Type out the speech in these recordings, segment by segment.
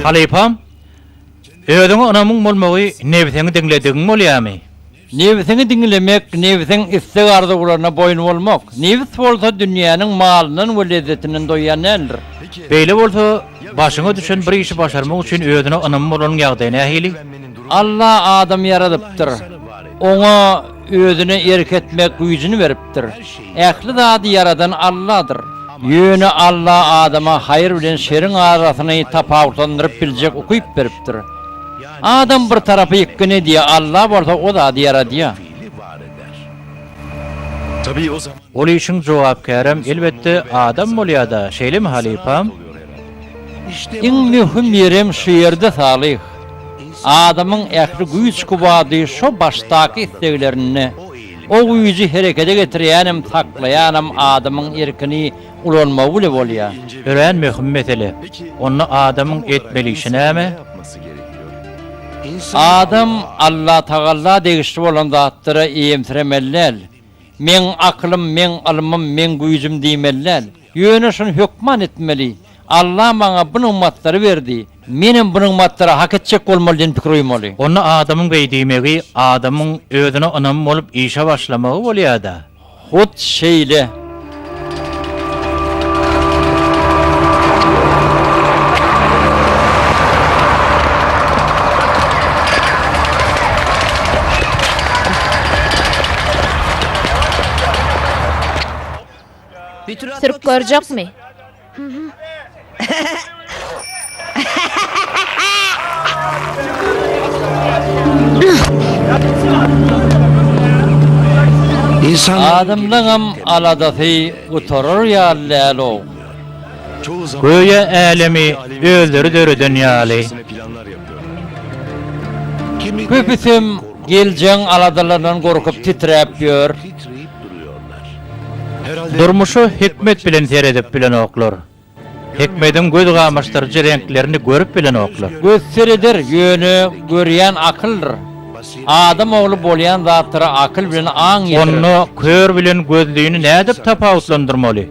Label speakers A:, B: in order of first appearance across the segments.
A: Halipam, ödüňe anamyň bolmagy nebseňi diňledigiň bolýarmy?
B: Nebseňi diňlemek, nebseň istek arzularına boyun bolmak. Nebs bolsa dünýäniň malynyň we lezzetinden doýan nädir?
A: Beýle bolsa, başyňa düşen bir işi başarmak üçin ödüne anam bolan ýagdaýyna hili.
B: Allah adam yaradypdyr. Oňa özüne erketmek güýjüni beripdir. Ähli zady yaradan Allah'dır. Ýöne Allah adama hayır bilen şeriň arasyny tapawutlandyryp biljek ukuyup beripdir. Adam bir tarapy ýekgene diýe Allah bolsa o zady yaradýar.
C: Tabii o zaman
A: Ol işiň jogapkärem elbetde adam bolýar-da, şeýlemi Halipam?
B: Iň mühim ýerem şu ýerde salyk. Adamyň ähli güýç kubady şo başdaky isteklerini, o güýji herekete getirýänem, saklaýanem adamyň erkini ulanmagy bile bolýar.
A: Ören mühim mesele. Onu adamyň etmeli işi näme?
C: yapması gerekiyor.
B: Adam Allah Taala degişli bolan zatlara eýemtiremellär. Men aklym, men alymym, men güýjüm diýmellär. Ýöne şunu hökman etmeli. Allah maňa bu ummatlary berdi. Menim bu ummatlara hak etjek bolmaly diýen pikir ýymaly.
A: Onu adamyň beýdimegi, adamyň özüne anam bolup işe başlamagy bolýar-da.
B: Hut şeýle.
D: Sürüp görecek mi?
B: Adamlığım aladasy uturur ýalylo.
C: Çoğu zaman
A: Göýe älemi öldürü dörüden ýaly.
C: planlar yapıyor. Kimi
B: Köpüsüm geljeň aladalardan gorkup titräp ýör.
C: titreyip duruyorlar. Herhalde
A: Durmuşu hikmet bilen seredip bilen oklar. Hikmetin göz gamaşdyrjy renklerini görüp bilen oklar.
B: Göz seridir, ýöne görýän akyldyr. Adam oğlu bolýan zatlara akyl bilen aň ýetir.
A: Onu kör bilen gözlüğünü nädip tapawutlandyrmaly?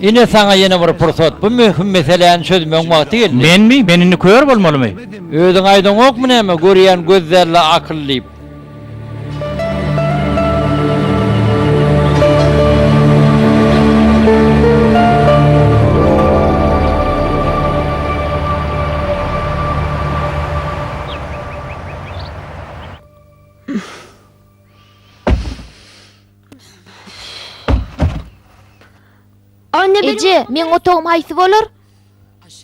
B: Ine saňa ýene bir pursat, bu mühim meseleni çözmek wagty geldi.
A: Menmi, menini kör bolmalymy?
B: Özüň aýdan okmy näme görýän gözlerle akyllyp.
D: Anne Ece, men otogum haýsy bolar?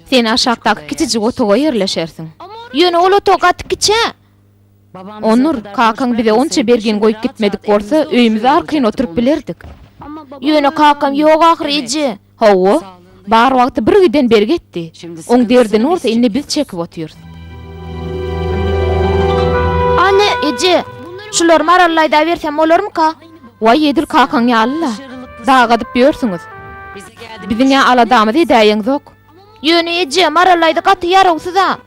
D: Sen aşakdaky kiçijik otoga ýerleşersiň. Ýöne ol otog gaty kiçe. Onur, kakaň bize onça bergen goýup gitmedik bolsa, öýümizde arkyn oturup bilerdik. Ýöne kakam ýok ahir Ece. Hawa, bar wagty bir güden beri getdi. Oň derden olsa indi biz çekip otyrys. Anne Ece, şular marallaýda bersem bolarmy ka? Way edil kakaň ýalyla. Dagadyp ýörsiňiz. Biziň aladamy diýýäň zok. Ýöne Ece, marallaýda gaty ýaragsyz-a.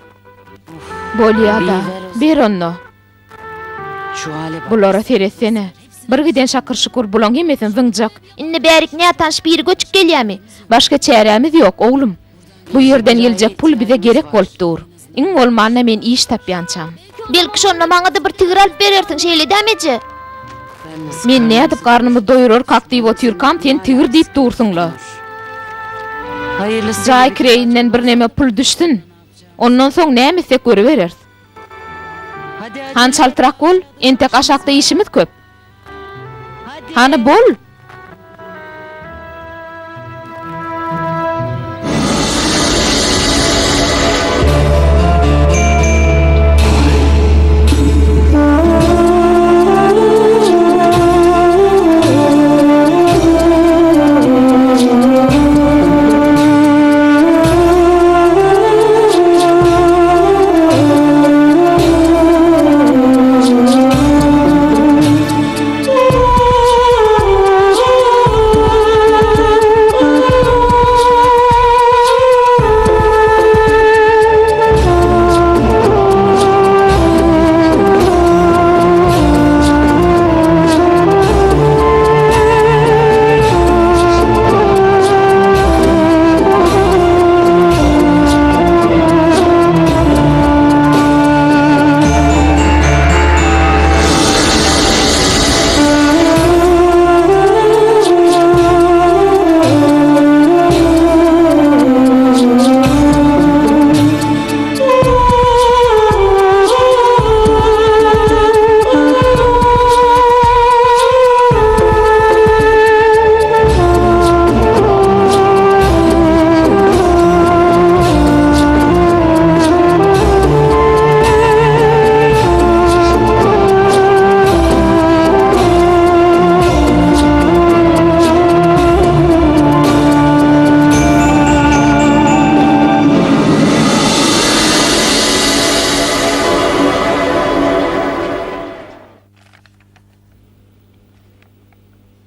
D: Bolýar-da, ber onu. Bulara seretsene. Bir giden şakır şukur bulan yemesin zıngcak. Inni bärik nätan şpiri göçüp gelýärmi? Başga çäremiz ýok oglum. Bu ýerden geljek pul bize gerek bolup dur. Iň bolmanda men iş tapýançam. Belki şonda maňa da bir tigir alyp berersiň şeýle dämeci. Men nädip garnymy doýurur kakdyp otyrkam, sen tigir diýip dursuňla.
E: Hayırlısı.
D: Jaý kireýinden bir neme pul düşsün. Ondan soň näme isek göreberers.
E: Hadi hadi.
D: Han çaltyrak bol, entek aşakda işimiz köp.
E: Hadi.
D: Hani bol.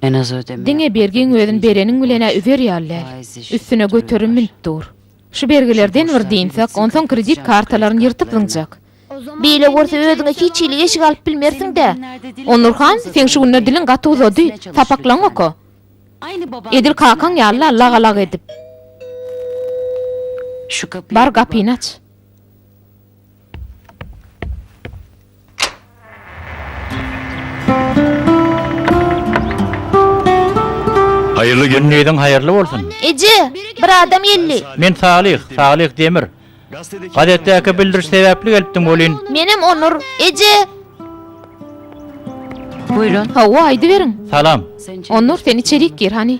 E: En az ödeme.
D: Diňe bergiň özün berenin bilene üzer ýaly. Üstüne göterim minitdir. Şu bergilerden bir diýsek, ondan kredit kartalaryny ýyrtyp zyňjak. Beýle görse özüňe hiç ýyly eşik alyp bilmersiň-de. Onurhan, sen şu günler dilin gaty uzady, tapaklaň oku.
E: Aynı baba.
D: Edil kakan ýaly lagalak edip.
E: Şu kapıyı.
D: Bar gapyny aç.
C: Hayırlı gün.
A: Günniýiň haýyrly bolsun.
D: Ece, bir adam ýelli.
A: Men Salih Demir.
C: Gazetedeki
A: Gazetdäki bildiriş sebäpli gelipdim bolyn.
D: Menem Onur. Ece.
E: Buyurun.
D: Hawa aýdy berin.
A: Salam.
E: Sen
D: Onur sen içerik gir hani.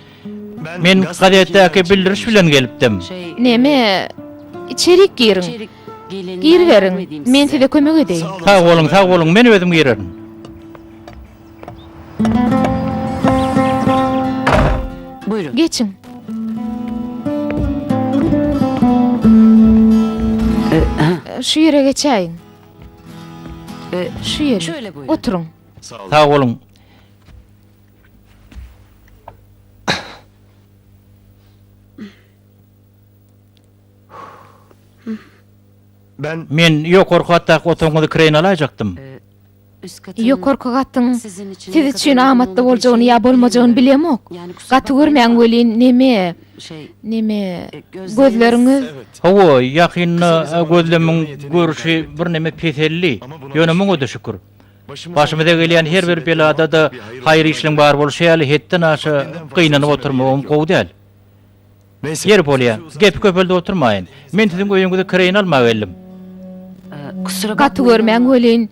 A: Men gazetdäki bildiriş bilen gelipdim.
E: şey.
D: Neme? İçerik girin.
E: içerik gelin.
D: Gir verin. Men size kömek edeýin.
A: Sag bolun, men özüm girerim.
E: Buyurun.
D: Geçin. Şu yere geçeyin. Şu yere.
E: Şöyle buyurun.
D: Oturun.
A: Sag bolun. Men ýokarky hatda otoňyzy kireýin alajaktym.
E: Üst katın
D: Yok korkak attın.
E: sizin için
D: Siz
E: ne
D: için
E: kadar
D: amatda
E: uygun
D: boljagyny
E: olacağı
D: ýa bolmajagyny bilemok.
E: Yani kusura
D: Gaty görmeň welin neme?
E: şey
D: Neme?
E: gözleriniz-
D: Gözleriňiz
A: Hawa ýakynna gözlemiň görüşi bir neme peselli. Ýönümiň öde şükür. Başymyza gelýän her bir belada da haýır işleň bar bolşy ýaly hetden aşa gynanyp oturmagym gowy däl. Yer bolýa, gep köpelde oturmaýyn. Men siziň öýüňize kireýin almak geldim.
E: kusura
D: gaty
E: bakmayın
D: görmeň
E: ama-
D: welin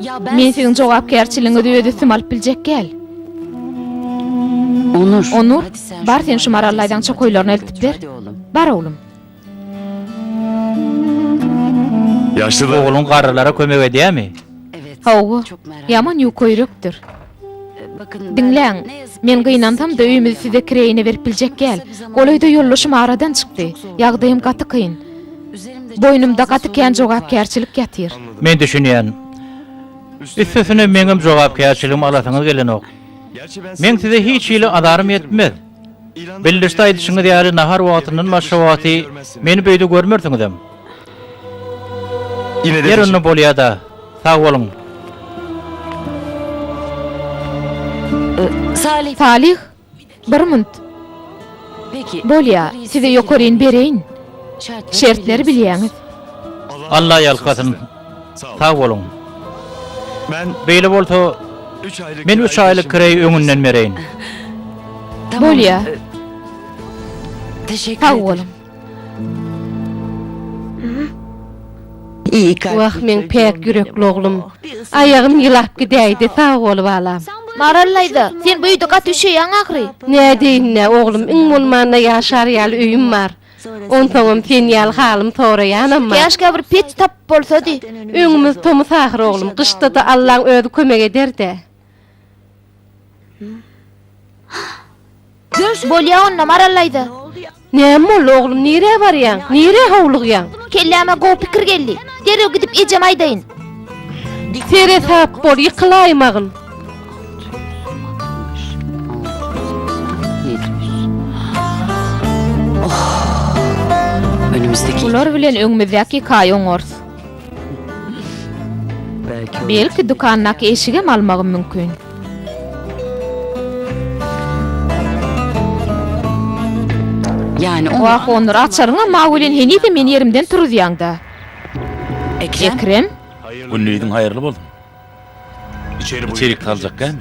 E: Ya
D: men siziň jogapkärçiligiňizi ödüsüm alyp biljek gel.
E: Onur.
D: Onur,
E: Hadi sen
D: bar
E: şu
D: sen şu marallaydan
E: marallardan
D: çokoýlaryny
E: çok
D: eltip ber.
E: hadi oğlum.
D: Bar oğlum.
C: yaşlılar.
A: Oğlun garrylara kömek edýärmi?
E: Evet.
D: Hawa,
E: Çok merak
D: ýaman ýukoýrukdyr.
E: Bakın ben
D: Dinleň,
E: ne yazık
D: men
E: ki
D: gynandam da öýümizi size kireýine berip biljek gel. Golaýda ýollaşym aradan çykdy. Ýagdaýym gaty kyn.
E: üzerimde çok
D: Boynumda
E: fazla
D: gaty kän
E: sorumluluk var.
D: jogapkärçilik ýatyr.
A: Men düşünýän. Üstesine meňim jogapkärçiligim alasyňyz gelen ok. Men size hiç ýyly adarym ýetmez. Bildirişde aýdyşyňyz ýaly nahar wagtynyň başga wagty meni beýde görmersiňizem.
C: Yine de
A: Ýerinde bolýa da. Sag bolun.
E: Salih.
D: Salih, bir münt.
E: Peki.
D: Bolýa, size ýokaryn bereýin. Şertleri bilýäňiz.
A: Allah ýalkasyn. Sag bolun.
C: Ben
A: Beýle bolsa
C: 3 aylık
A: men 3 aýlyk kireý öňünden bereýin.
D: Bolýa,
E: Teşekkür
D: sag
E: ederim.
D: bolun.
E: İyi kalp.
F: Wah men pek yürekli oglum. Ayağım yılap gideydi sağ ol balam.
D: Marallayda, sen bu ýyda gaty üşeýäň ahry.
F: Ne deýin ne oglum, iň bolmanda ýaşar ýaly öýüm bar. Ontoňam sen ýaly halym soraýanam.
D: Käşke bir peç tap bolsady.
F: Öňümüz tomuz ahır oglum. Kışta da Allahyň özü kömek eder de.
D: Bolýa onna marallayda.
F: Näme bol oglum, nire barýan? Nire howlugýan?
D: Kelläme go pikir geldi. Derew gidip ejem aýdaýyn.
F: Sere sap bol ýykylaýmagyn.
E: Önümüzdeki
D: Ular bilen öňümüzdäki kaý oňors.
E: belki
D: Belki dukanynaky eşige almagym mümkin.
E: yani
D: Wah Onur açaryňa magulen heni de men yerimden turýaňda.
E: Ekrem.
D: Ekrem,
G: Günlüğün hayırlı bolsun.
C: içeri
G: İçerik kalacak gelmi?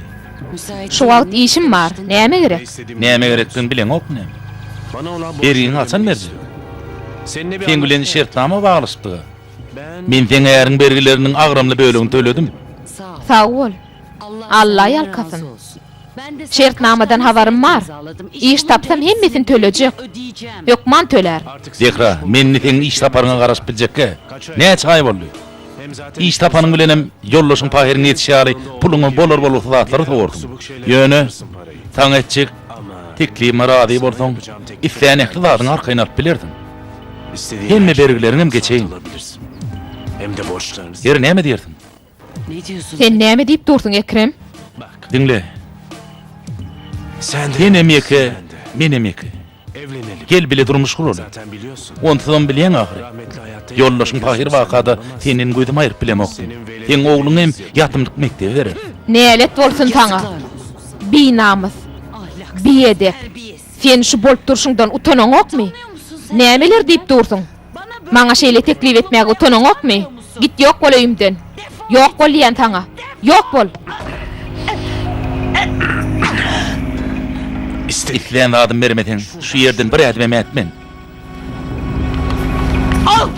E: Müsait.
D: şu wagt işim bar. Näme gerek?
G: Neyeme gerektiğini bilen ok ne?
C: Bana olan
G: Eriğini alsan merci.
C: Seninle bir
G: Sen bilen
C: anlaşma
G: şertnama bağlıştığı.
C: Ben
G: Men sen eğerin belgilerinin ağramlı bölümünü töledim.
E: Sağ ol.
D: Sag bol. Allah
E: senden
D: yalkasın.
E: razı olsun. Ben de
D: Şertnameden habarym bar. İş tapsam hemmesini tölecek.
E: ödeyeceğim.
D: Yokman töler.
G: Zekra, menni sen iş taparına karışıp bilecek ki. Ne çay bollu?
C: hem zaten
G: İş tapanın bilenem yollaşın pahirini yetişýäli pulunu bolor bolor zatları sowurdum. Yönü, taň etjek, tekli marady bolsaň, isleýän ehli zadyň arkaýyna alyp bilerdin.
C: istediğin
G: Hemme
C: her şeyi
G: belgilerini geçeyin.
C: satın alabilirsin. Hem de borçlarınızı.
G: Yer näme diýersin?
E: Ne diyorsun?
D: Sen näme diýip dursun Ekrem?
G: Dinle.
C: Sen de.
G: Sen emeki,
C: Sen de.
G: men emeki.
C: Evlenelim.
G: Gel bile durmuş kurulun.
C: Zaten biliyorsun.
G: Ondan bilen ahire.
C: Rahmetli hayatta
G: Yollaşın Tahir vakada senin gözüm ayırıp bilemokdun. Sen oğlun hem yatımlık mektebi verir.
D: Nälet bolsun taňa? Binamız, biýede. Sen şu bolup durşuňdan utanaň okmy? Nämeler diýip dursun? Maňa şeýle teklip etmäge utanaň okmy? Git ýok bol öýümden. Ýok bol diýen taňa. Ýok bol.
G: İsleyen adım vermedin. Şu yerden bir adım etmen.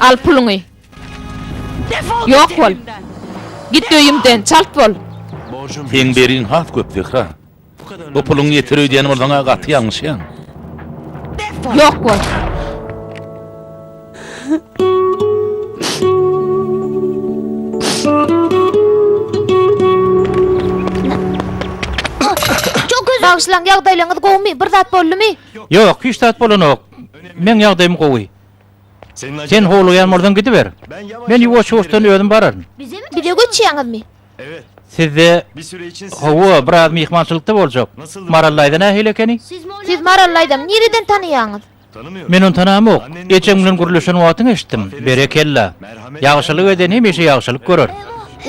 D: Al puluňy. Ýok bol. Git öýümden, çalt bol.
C: borcum
G: Sen berin hat köp Zehra. Bu pulun yeter ödeyen olana gatı yanlış yan.
D: Ýok bol. Bağışlaň, ýagdaýlaryňyz gowmy, bir zat boldumy?
A: Yok, hiç tat bolanok. Men ýagdaýym gowy. Sen howluyan mordan gidiber. Men ýuwaş-ýuwaşdan ödüm bararyn.
D: Bize göçýäňizmi?
C: Evet.
A: Sizde
C: Bir süre için
A: hawa biraz mihmançylykda boljak. Marallayda nähile ekeni?
D: Siz Marallaýdam nereden tanıýaňyz?
C: tanımıyorum.
A: Men onu tanamok. Geçen bilen gürleşen wagtyny eşitdim. Berekella. Ýagşylyk eden hemişe ýagşylyk görür.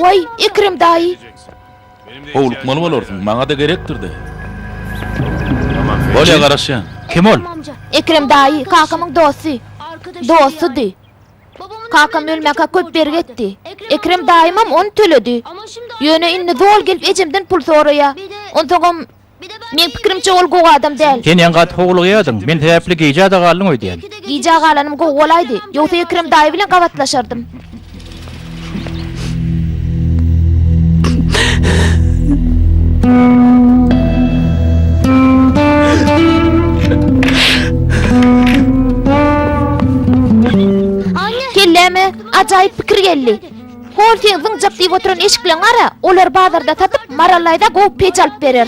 D: Oy, Ekrem daýy.
G: Howluk malı bolursun. Maňa da gerektirdi. Bolya garaşyan.
A: Kim ol?
D: Ekrem daýy, kakamyň dosty. Dostudy. Kakam ölmäke köp bergetdi. Ekrem daýymam onu töledi. Ýöne inni zol gelip ejimden pul soraýa. Ontoňam men pikirimçe ol gowy adam däl.
A: Sen ýangat howluk ýadym. Men täpli gijada galyň öýdýän.
D: Gija galanym gowy bolaydy. Ýogsa Ekrem daýy bilen gawatlaşardym. Kelleme, ajaýyp pikir geldi. Hol sen zıňjap diýip oturan eşik bilen ara, olar bazarda satyp Marallayda gowy peç alyp berer.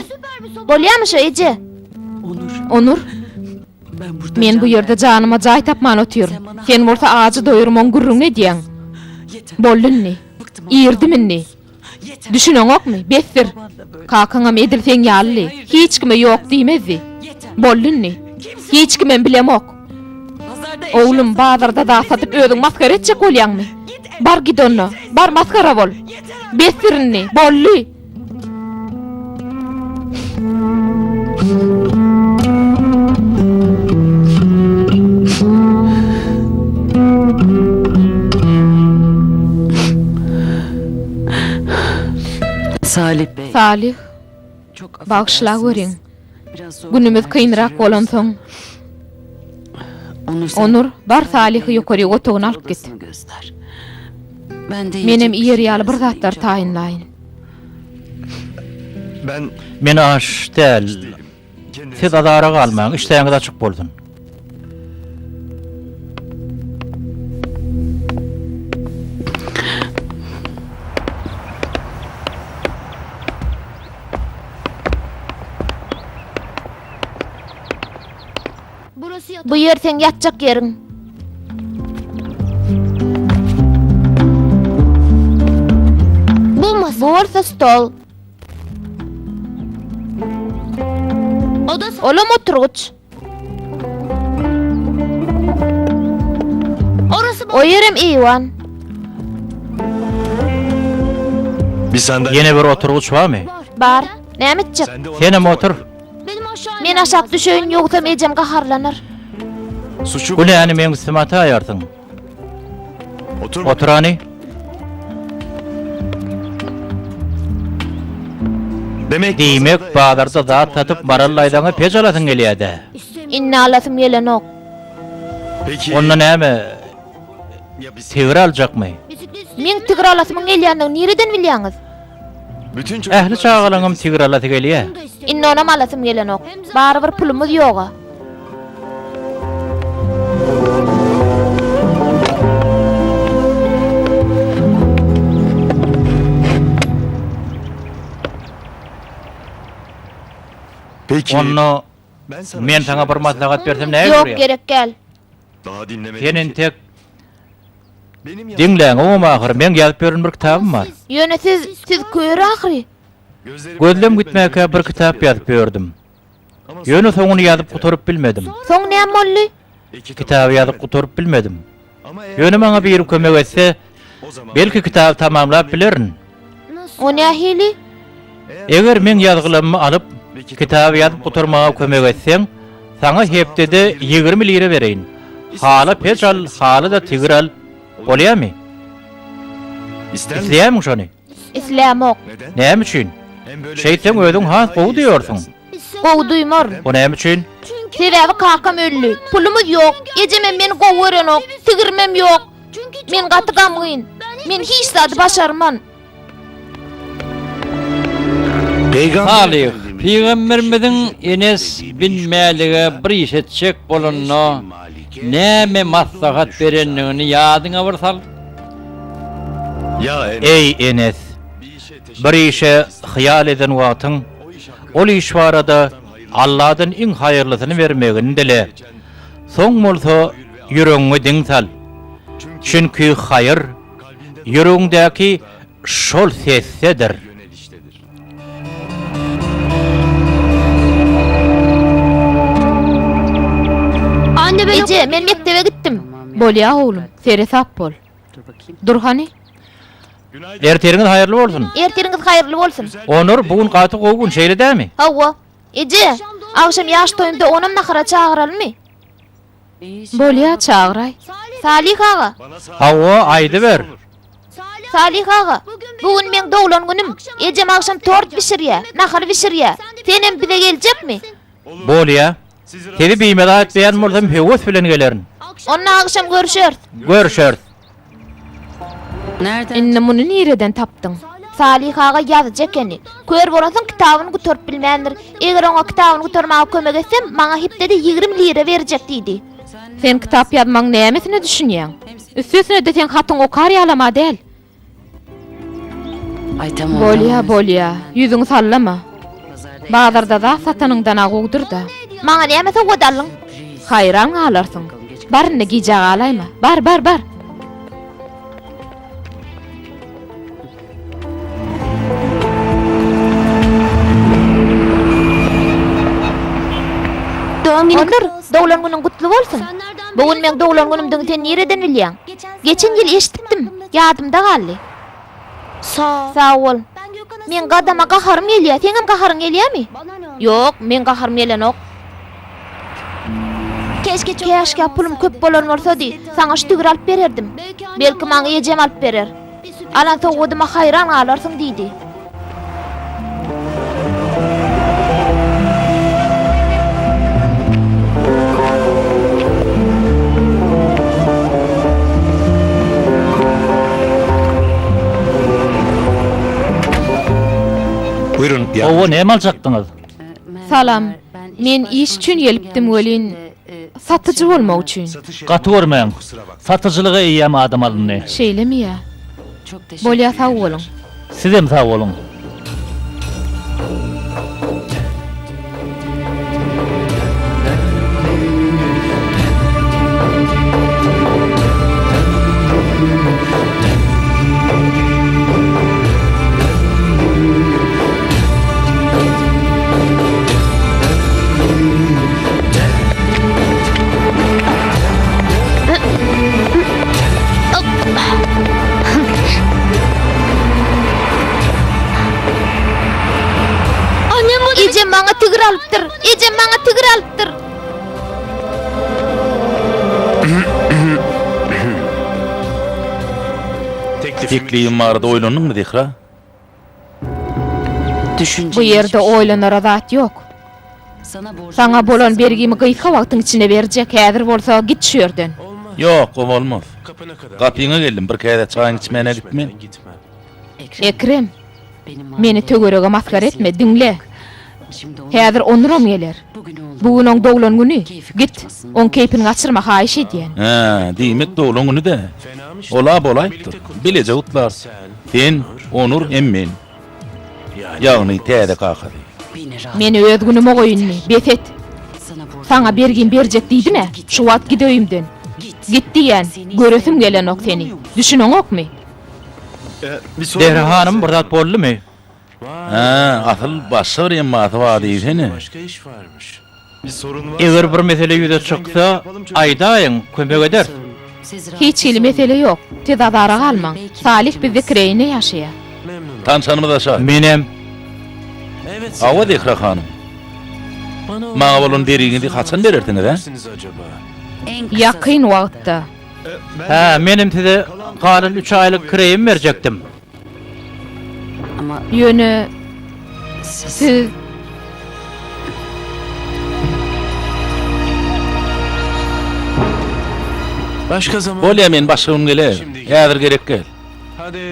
D: Bolýarmy şu eje? Onur. Men bu ýerde janyma jaý tapman otýarum. Sen bolsa ağacı doýurmaň gurrun ne diýen? Bollunni? İrdiminni? Düşüneň okmy? Besdir. Kakaňam edilseň ýaly. Hiç kime ýok diýmezdi. Bollunni? Hiç kimen bilemok. Oğlum bazarda da satıp özüň maskara etjek bolýarmy? Bar gidonno, bar maskara bol. Besirini, bolly.
E: Salih Bey.
D: Salih,
E: Çok
D: bağışla göreň.
E: Biraz zor.
D: Günümüz kıyınrak bolan soň. Onur, bar Salih'i ýokary otogyna alyp git.
E: Göster. Ben de
D: Menem iýer ýaly bir zatlar taýinlaýyn.
C: Ben
A: Men aş däl. Siz adara galmaň, işleýäňiz açyk boldun.
D: Bu ýer sen ýatjak ýeriň. Bu bolsa stol. Olam oturguç. O yerim iwan.
C: bir sandalye.
A: Yine bir oturguç barmy?
D: Bar. Näme etjek?
C: Sen de ona
A: Senem otur.
D: Men aşak düşeýin ýogsa mejem gaharlanır.
C: suçu
A: Bu näni men istimata aýardyň?
C: otur.
A: Oturany. Diýmek bazarda zat satyp Marallaydaňa peç alasyň gelýärdi.
D: Inne alasym gelenok.
C: Peki.
A: Onda näme?
C: Ya biz
A: Tegir aljakmy?
D: Men tigir alasym gelýändigini nereden bilýäňiz?
C: bütün
A: Ähli çağalaňym tegir alasy gelýär.
D: Inne onam alasym gelenok. Bari bir pulumuz ýoga.
C: Peki.
A: Onu
C: Ben sana
A: men
C: bir şey
A: taňa bir maslahat bersem näme
D: Ýok
A: görýär?
D: gerek gel.
C: daha dinlemedim
A: Senin
C: ki.
A: tek
C: Benim
A: diňleň o ahir men ýazyp berýän bir kitabym bar.
D: Ýöne siz köýür ahry.
C: gözlerim
A: Gözlem gitmäke bir kitap ýazyp berdim. Ýöne soňuny ýazyp guturyp bilmedim.
D: Soň näme boldy?
A: Kitaby ýazyp guturyp bilmedim. Ýöne maňa bir kömek etse, belki kitap tamamlap bilerin.
D: O nähili?
A: Eger men ýazgylamy alyp kitaby ýazyp guturmaga kömek etseň, sana hepdede 20 lira bereýin. Hala peçal, hala da tigir al. Bolýarmy? İsleýärmiň şonu?
D: İslämok.
A: Näme üçin? Şeýtan özüň has gowy diýorsun.
D: Gowy duýmar.
A: O näme üçin?
D: Sebebi kakam öllü. Pulumuz yok. Ejemem meni gowerenok. Tigirmem yok. Men gatygamyň. Men hiç zat başarman.
B: Salih, Peygamberimizin Enes bin Malik'e bir iş etjek bolanno näme maslahat berenligini ýadyňa bir sal.
C: Ya
A: Ey Enes, bir işe hyýal eden wagtyň, ol iş barada Allah'dan iň haýyrlysyny bermegini dile. Soň bolsa ýüregiňe diň sal. Çünki haýyr ýüregiňdäki şol sessedir.
D: Anne ben Ece, men mektebe gittim. Bolýa oğlum, seri sap bol. Dur hani?
A: Erteriňiz haýyrly bolsun.
D: Erteriňiz haýyrly bolsun.
A: Onur bugün gaty gowy gün şeýle dämi?
D: Hawa. Ece, akşam ýaş toýumda onam nahara çağıralmy? Bolýa çağıray. Salih ağa.
A: Hawa aýdy ber.
D: Salih ağa. Bugün men doglan günüm. Ejem akşam tort bişirýär, nahar bişirýär. Senem bize geljekmi?
A: Bolýa. Seni biýmede aýtmaýan bolsam höwes bilen gelerin.
D: Onunla akşam görüşür.
A: Görüşür.
E: Nereden?
D: Inne bunu nireden tapdın? Salih ağa ýazyjak eni. Kör borasyň kitabyny guturyp bilmändir. Eger oňa kitabyny guturmaga kömek etsem, maňa hepdede 20 lira berjek diýdi. Sen kitap ýazmaň nämetine düşünýän? Üstüne de sen hatyň okar ýalama del.
E: Ay tamam.
D: Bolýa, ýüzüňi sallama. Bazarda da satanyňdan agugdur da. Maňa näme sowgadyň? Haýran alarsyň. Barny gijag alayma. Bar. Onur, doglan günüň gutly bolsun. Bugün men doglan günümden sen nereden bilýän? Geçen ýyl eşitdim, ýadymda galdy. Sağ ol. Men gadama gaharym gelýär, seňem gaharyň gelýärmi? Yok, men gaharym gelenok. Keşke pulum köp bolan bolsady, saňa ştügür alyp bererdim. Belki maňa ejem alyp berer. Alan sowgadyma haýran galarsyň diýdi.
C: buyurun.
A: Owa näme aljakdyňyz?
D: Salam. Men iş üçin gelipdim welin. Satıcı bolmak üçin.
A: Gaty görmeýän. Satyjylyga eýäm adam alyndy.
D: Şeýlemi ýa?
E: Çok teşekkür
D: Bolýa sag bolun.
A: Siz hem sag bolun. Ejem maňa tigir alypdyr. Ejem maňa tigir alypdyr.
G: Tekliğim barada oýlanyňmy Dehra?
E: Düşünce.
D: Bu ýerde oýlanar zat ýok. Saňa bolan bergimi gyýka wagtyň içine berjek. Häzir bolsa git şu ýerden.
G: Yok, o olmaz. Kapyňa geldim, bir käde çaýyň içmene gitme.
D: Ekrem, meni tögerege maskar etme, dinle. Häzir onuram geler. Bugün oň doglan güni. Git, oň keypini gaçyrma haýyş edýän.
G: Ha, diýmek doglan güni de. Ola bolaýdyr. Bilece utlar. Sen, Onur, emmen. Ýagny täze kakady.
D: Meni öz günüme goýunmy, befet. Saňa bergin berjek diýdime? Şu wagt gideýimden. Git diýen, göresim gelenok seni. Düşünoňokmy?
A: Dehra hanım bir zat boldymy?
G: Ha, asıl başa bir emmaty var diýsene.
H: Başka iş varmış.
A: Eger bir mesele ýüze çyksa, aýdaýyň, kömek eder.
D: Hiç hili mesele yok. Tezadara kalman. Salih bizi kireyine yaşaya.
G: Tanşanymyz aşa.
A: Menem
G: Awa Dehra hanım. Maňa bolan deriňizi haçan bererdiňiz ha?
D: Yakın wagtda.
A: ha menem size galyl 3 aýlyk kireyim berjekdim.
E: Ama
D: Yönü siz
C: Başka zaman.
G: Bolýa men başgym geler. Häzir gerek gel.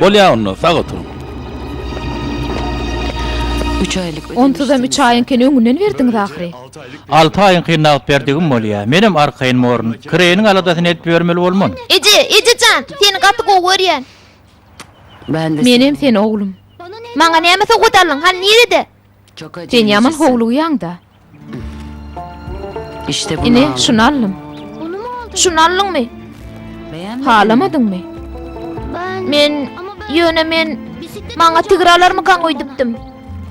G: Bolýa onu sag oturun.
E: 3 aylık
D: ontuzam 3 aýynken öňünden berdiňiz ahry.
A: 6 aýyň kynap berdigim bolýa. Menem arkaýyn morun kireyiniň aladasyny etip bermeli bolman.
D: Ece can, seni gaty gowurýan.
E: Ben de
D: Menem sen oglum. Maňa näme sogutalyn? Han nerede?
E: çok acı.
D: Sen yaman howluýaň-da.
E: İşte bunu
D: Ine
E: aldım.
D: şunu aldım. Şunu aldyňmy?
E: Beğenmedin mi?
D: Halamadyňmy? Men men maňa tigralarmy kan goýdypdym.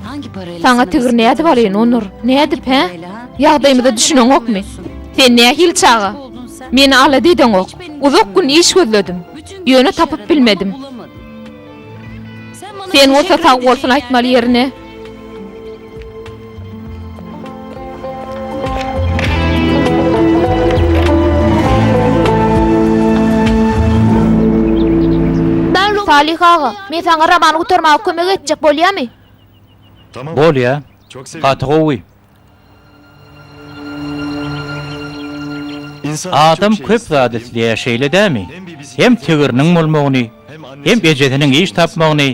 E: Hangi parayla
D: Sana
E: sana
D: tigir
E: bisiklet
D: näde barýan Onur? Nädip he?
E: parayla, ha?
D: Ýagdaýymyzy düşüneň okmy? Sen näme hil çaga? Meni ala diýdiň ok. Uzak gün iş gözledim. Ýöne tapyp bilmedim. Sen olsa sag bolsun aýtmaly ýerine. Salih ağa, men sana ramany gutarmaga kömek etjek bolýarmy?
A: Bolýa. Gaty gowy. Adam köp zat isleýär şeýle dämi? Hem tigiriniň bolmagyny, hem ejediniň iş tapmagyny,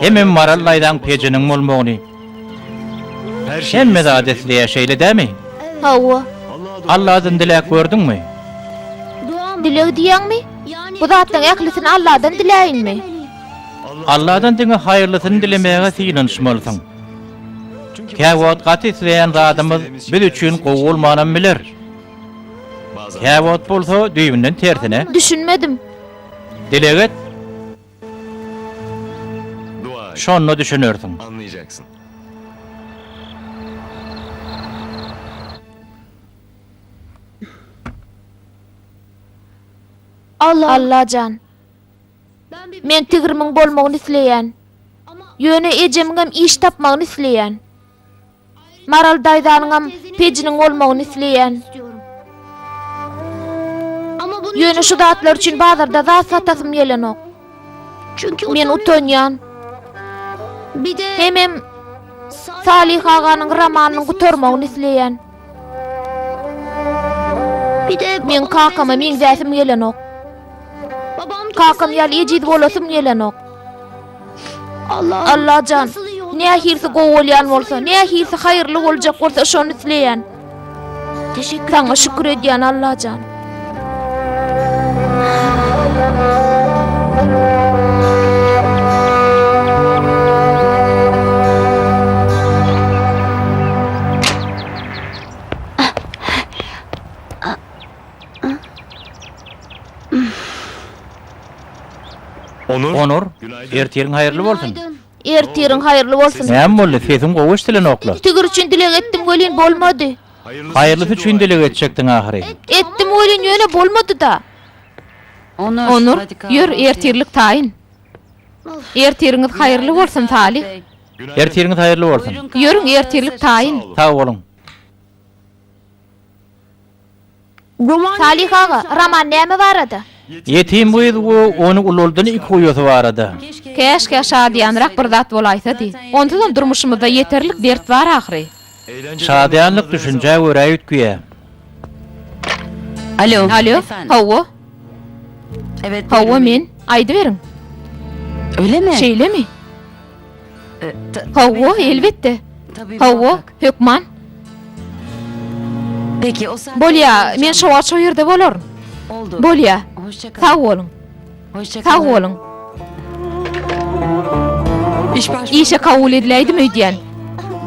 A: hem marallaydan pejiniň bolmagyny. Hemme zat isleýär şeýle dämi?
D: Hawa,
A: Allah'dan dilek gördüňmi?
D: dilek diýäňmi? Bu zatdan ählisini Allah'dan diläýinmi?
A: Allah'dan diňe haýyrlysyny dilemäge syýlanşmalysyň. Käwat gaty isleýän zadymyz biz üçin gowy bolmanan biler. Käwat bolsa düýbünden tersine
D: Düşünmedim.
A: dilek et. Şonu düşünürsiň.
C: Anlayacaksın.
D: Allah can. Men tigirmiň bolmagyny isleýän. Ýöne ejemiňem iş tapmagyny isleýän. Maral daýdanyňam pejiniň bolmagyny isleýän. Ýöne şu zatlar üçin bazarda zat satasym gelenok. Men utanýan. Hemem Salih aganyň ramanyny gutarmagyny isleýän. Men kakama meňzäsim gelenok. Kakam ýaly ejid bolasym gelenok. Allah can. Nähirsi gowulýan bolsa, nähirsi haýyrly boljak bolsa şonu isleýän. Saňa şükür edýän Allah can.
A: Onur, ertiýeriň haýyrly bolsun.
D: Ertiýeriň haýyrly bolsun.
A: Näme boldy? Sesim gowy işdilen okla.
D: Tigir üçin dilek etdim welin bolmady.
A: Haýyrlysy üçin dilek etjekdiň ahyry.
D: Etdim welin ýöne bolmady da. Onur,
E: hadi kahvaltı
D: ýür
E: yap.
D: ertiýerlik taýyn. Ertiýeriňiz haýyrly bolsun Salih.
A: Ertiýeriň haýyrly bolsun.
D: Ýürüň ertiýerlik taýyn.
A: Sag bolun.
D: Salih ağa, Raman näme barada?
A: Yetim bu onu ululdan iki uyusu varada.
D: Keşke şadiyanrak bir zat bolaýsa di. Ondan durmuşymyzda yeterlik dert bar ahry.
A: Şadiyanlyk düşünje göre ütküye.
E: Alo.
D: Alo,
E: Efendim?
D: Hawa,
E: Evet.
D: Hawa
E: buyurun.
D: men aýdy beriň.
E: Öyle mi?
D: Şeýlemi?
E: Tabii
D: Hawa
E: efendim.
D: elbetde.
E: Tabii
D: Hawa,
E: muhakkak.
D: hökman.
E: Peki o saatte
D: Bolýa, men şowa şo ýerde bolarym.
E: oldu.
D: Bolýa.
E: Hoşça kal.
D: Sag bolun.
E: Hoşça kal.
D: Sag bolun.
E: İş baş.
D: İşe kabul edileydimi diýen.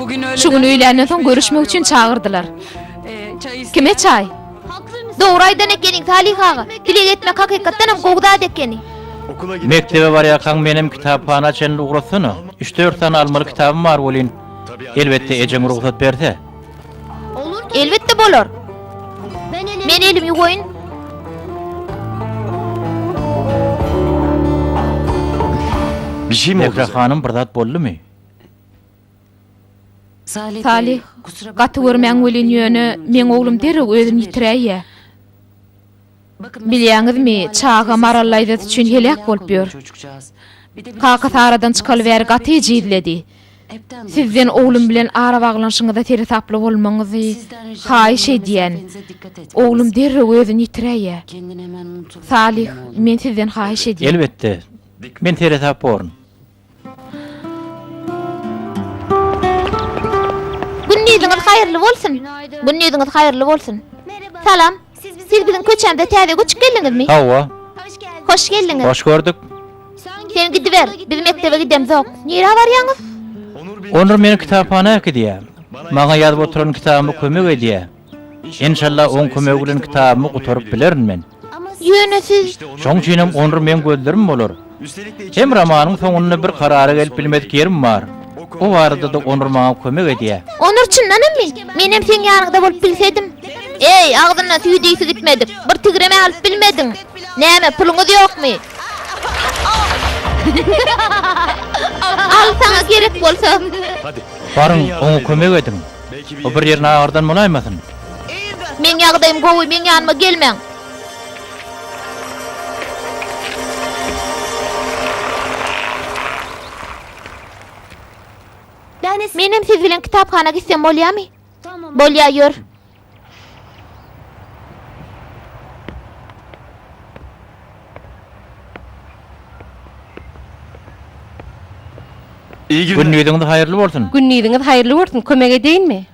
E: Bugün öyle.
D: Şu gün öýlenden soň görüşmek üçin çağırdylar.
E: Çay iste.
D: Kime çay? Doğru aýdan ekeniň Salih ağa. Dilek etmek hakykatdan hem gowdat ekeni.
A: Mektebe barýakan menem kitapxana çenli ugrasyny. 3-4 tane almaly kitabym bar bolýan. Elbetde ejem ruhsat berse.
D: Elbette bolar. Men elim yugoyun.
C: Bir şey mi oldu?
A: Ekra hanım bir zat bollumy?
D: Salih, gaty görmäň welin ýöne men oglum dereg özüni ýitiräýär. Bilýäňizmi, çaga marallayda üçin helak bolup ýör. Kaka aradan çykalyber gaty jidledi. Sizden oglum bilen ara baglanşyňyzda teri taply bolmaňyzy haýyş edýän. Oglum dereg özüni ýitiräýär. Salih, men sizden haýyş edýän.
A: Elbette. Men tere tap borun.
D: Günniýiňiz haýyrly bolsun. Günniýiňiz haýyrly bolsun. Salam. Siz bizim köçemde täze göçüp geldiňizmi?
A: Hawa,
D: Hoş geldiňiz.
A: hoş gördük.
D: Sen gidiber. Biz mektebe gidem zok. Nire barýaňyz?
A: Onur meni kitaphanä ekdiýär. Maňa ýazyp oturan kitabymy kömek edýär. İnşallah on kömek bilen kitabymy guturyp bilerin men.
D: Ýöne siz
A: Şoň üçinem onur men gözlerim bolar. Hem romanyň soňuna bir karara gelip bilmedik ýerim bar. O barada da onur maňa kömek edýär.
D: Onur çyndanamy? Men hem sen ýanyňda bolup bilsedim. Ey, agdyna tüýdüýsi gitmedik. Bir tigreme alyp bilmediň. Näme, puluňyz ýokmy? Al sana gerek bolsa.
C: Hadi.
A: Barın oňa kömek edin. O bir ýerine agyrdan bolaýmasyn.
D: Men ýagdaýym gowy, men ýanyma gelmeň. Menem siz bilen kitapxana gitsem bolýarmy? Bolýar.
C: İyi günler.
A: Günniýiňiz haýyrly bolsun.
F: Günniýiňiz haýyrly bolsun. Kömek edeyinmi?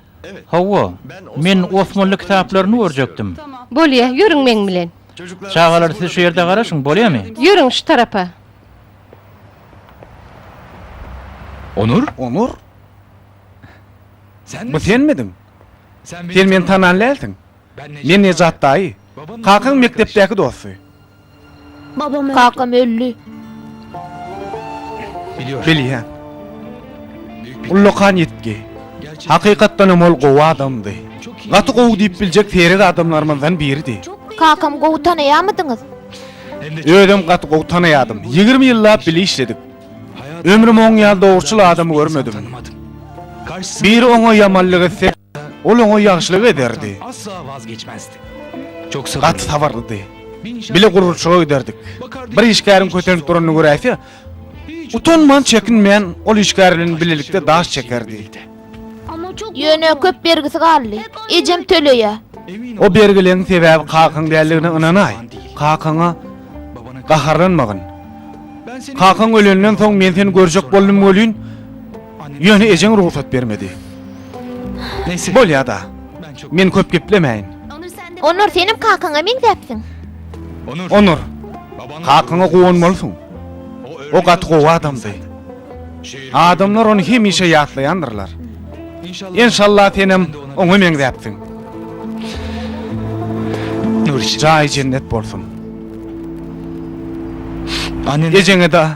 A: Hawa, men Osmanly kitaplaryny görjekdim.
F: Bolýa, ýörüň meň bilen.
A: Çağalar siz şu ýerde garaşyň, bolýarmy?
F: Ýörüň şu tarapa.
C: Onur?
H: Onur,
C: Sen
H: bu sen midim?
C: Sen
H: Sen men tanan lälsiň. Men Nejat daýy. Kakyň mektepdäki dosty.
D: Kakam öllü.
C: biliyor.
H: Bilýän. Ullukan ýetki. Hakykatdan mol gowy adamdy. Gaty gowy diýip biljek ferek adamlarymyzdan biridi.
D: Kakam gowy tanaýarmydyňyz?
H: Ödüm gaty gowy tanaýadym. 20 ýyllap bili işledik. Ömrüm oň ýal dogurçul adamy görmedim. Bir oňa ýamanlyk etse, ol oňa ýagşylyk ederdi.
C: Asla vazgeçmezdi. Çok
H: Gaty
C: sabırlı.
H: tawarlydy. Bile gururçyga öderdik. Bir işgärim köterip duranyny göräýse, utanman çekinmeyen ol işgärilen bilelikde daş çekerdi.
D: Ýöne köp bergisi galdy. Ejem töleýär.
H: O bergilerin sebäbi kakyň dälligine ynanaý. Kakyňa gaharlanmagyn. Kakyň ölenden soň men seni görjek boldum bolýyn. Ýöne ejeň ruhsat bermedi.
C: Neyse.
H: Bolýa da. Men köp geplemäýin.
D: Onur senim kakyňa men däpsiň.
H: Onur, kakyňa gowanmalysyň. O gaty gowy adamdy. Adamlar onu hemişe ýatlaýandyrlar. İnşallah senem oňa men däpsiň.
C: Nur için.
H: Jaý cennet bolsun.
C: Annen.
H: Ejeňe da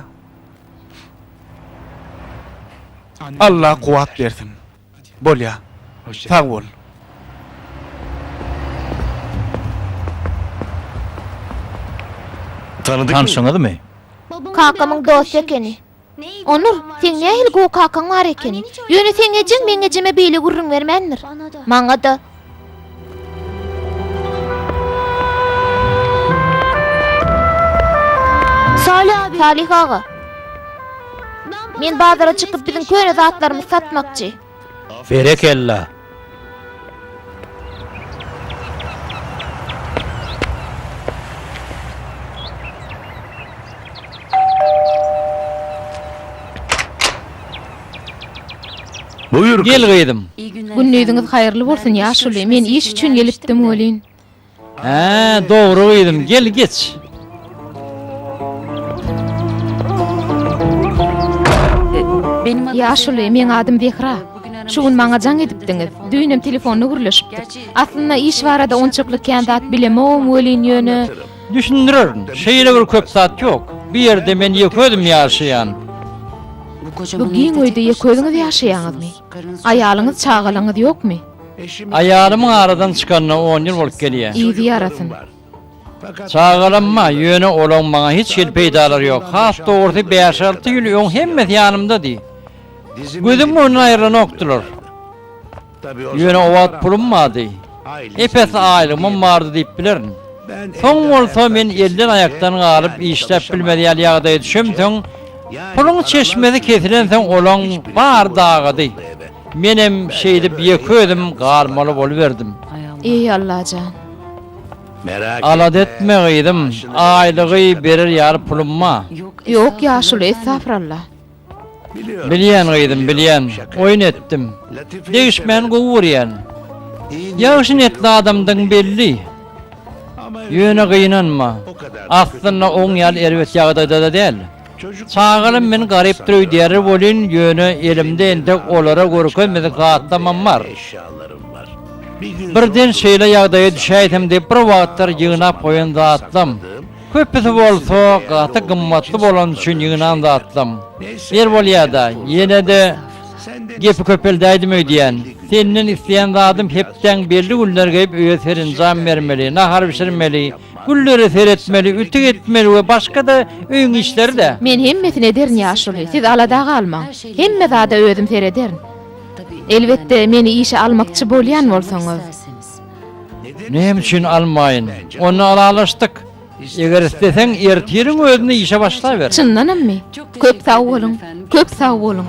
H: Allah kuwat bersin. Bolýa. Sag bol.
C: Tanıdık mı?
A: Tanışyňyzmy?
D: Kakamyň dost ekeni. Onur, sen nähil gowy kakaň bar ekeni? Ýöne sen ejem, men ejeme beýle gurrun bermendir. Maňa da. Salih ağa. Men bazara çykyp bizim köne zatlarymyzy satmakçy.
A: Berekella.
C: Buyur.
B: Gel gıydym.
D: Günniýiňiz haýyrly bolsun ýaşuly. Men iş üçin gelipdim bolýyn.
B: Ha, doğru gıydym. Gel geç.
D: Ýaşuly, men adym Behra. Şugun maňa jaň edipdiňiz. Düýnem telefonyny gürleşipdir. Aslynda iş barada onçukly kandidat bilemem bolýan ýöne.
B: Düşündürürün. Şeýle bir köp saat ýok. Bir ýerde men ýöködüm ýaşaýan.
D: Bu giň öýde ýöködüňiz ýaşaýaňyzmy? Aýalyňyz, çağalaňyz ýokmy?
B: Ayalımın aradan çıkanına 10 yıl bolup gelýär.
D: İyi yarasın.
B: Çağalanma, yöne olan bana hiç gel peydalar yok. Has doğurdu 5-6 yıl ön hemmet yanımda di. Gözüm onun ayrılan oktular. Yöne ovat pulum di. Epes aylımın vardı deyip bilirin. Son olsa men elden ayaktan alıp işlep bilmediği yağdaya düşüm son. Pulun çeşmedi kesilen son olan var dağıdı. Menem şeydi bir köydüm garmalı boluverdim.
D: İyi Allah'can.
B: Alad etmeydim, aylığı verir yar pulumma.
D: Yok ya şulu estağfurullah.
B: Bilyen bilyen, oyun ettim. Değişmen guvuriyen. Yağışın etli adamdan belli. Yöne kıynanma. Aslında 10 yıl ervet yağda da değil. Sağalım men garip duruy diğeri bolin yöne elimde entek olara görükmedi katlamam var. Birden şeyle yağdaya düşeydim de bir vaatlar yığına koyun dağıttım. Köpüsü bolsa katı gımmatlı bolan üçün yığınan dağıttım. Bir bolyada yine de gepi köpeldeydim ödeyen. Senin isteyen dağıdım hepten belli güller gayip öğe serin zam vermeli, nahar pişirmeli, gülleri seyretmeli, ütük etmeli ve başka da öğün işleri de.
D: Men hemmetini ederin ya şulu. Siz alada kalma. Hemme zada özüm seyrederin. Elbette meni işe almakçı bolyan bolsaňyz.
B: Neyim için almayın? Onu alaştık. Eğer istesen ertirin özünü işe başlayıver.
D: Çyndanam mı? Köp sağ bolun. Köp sağ bolun.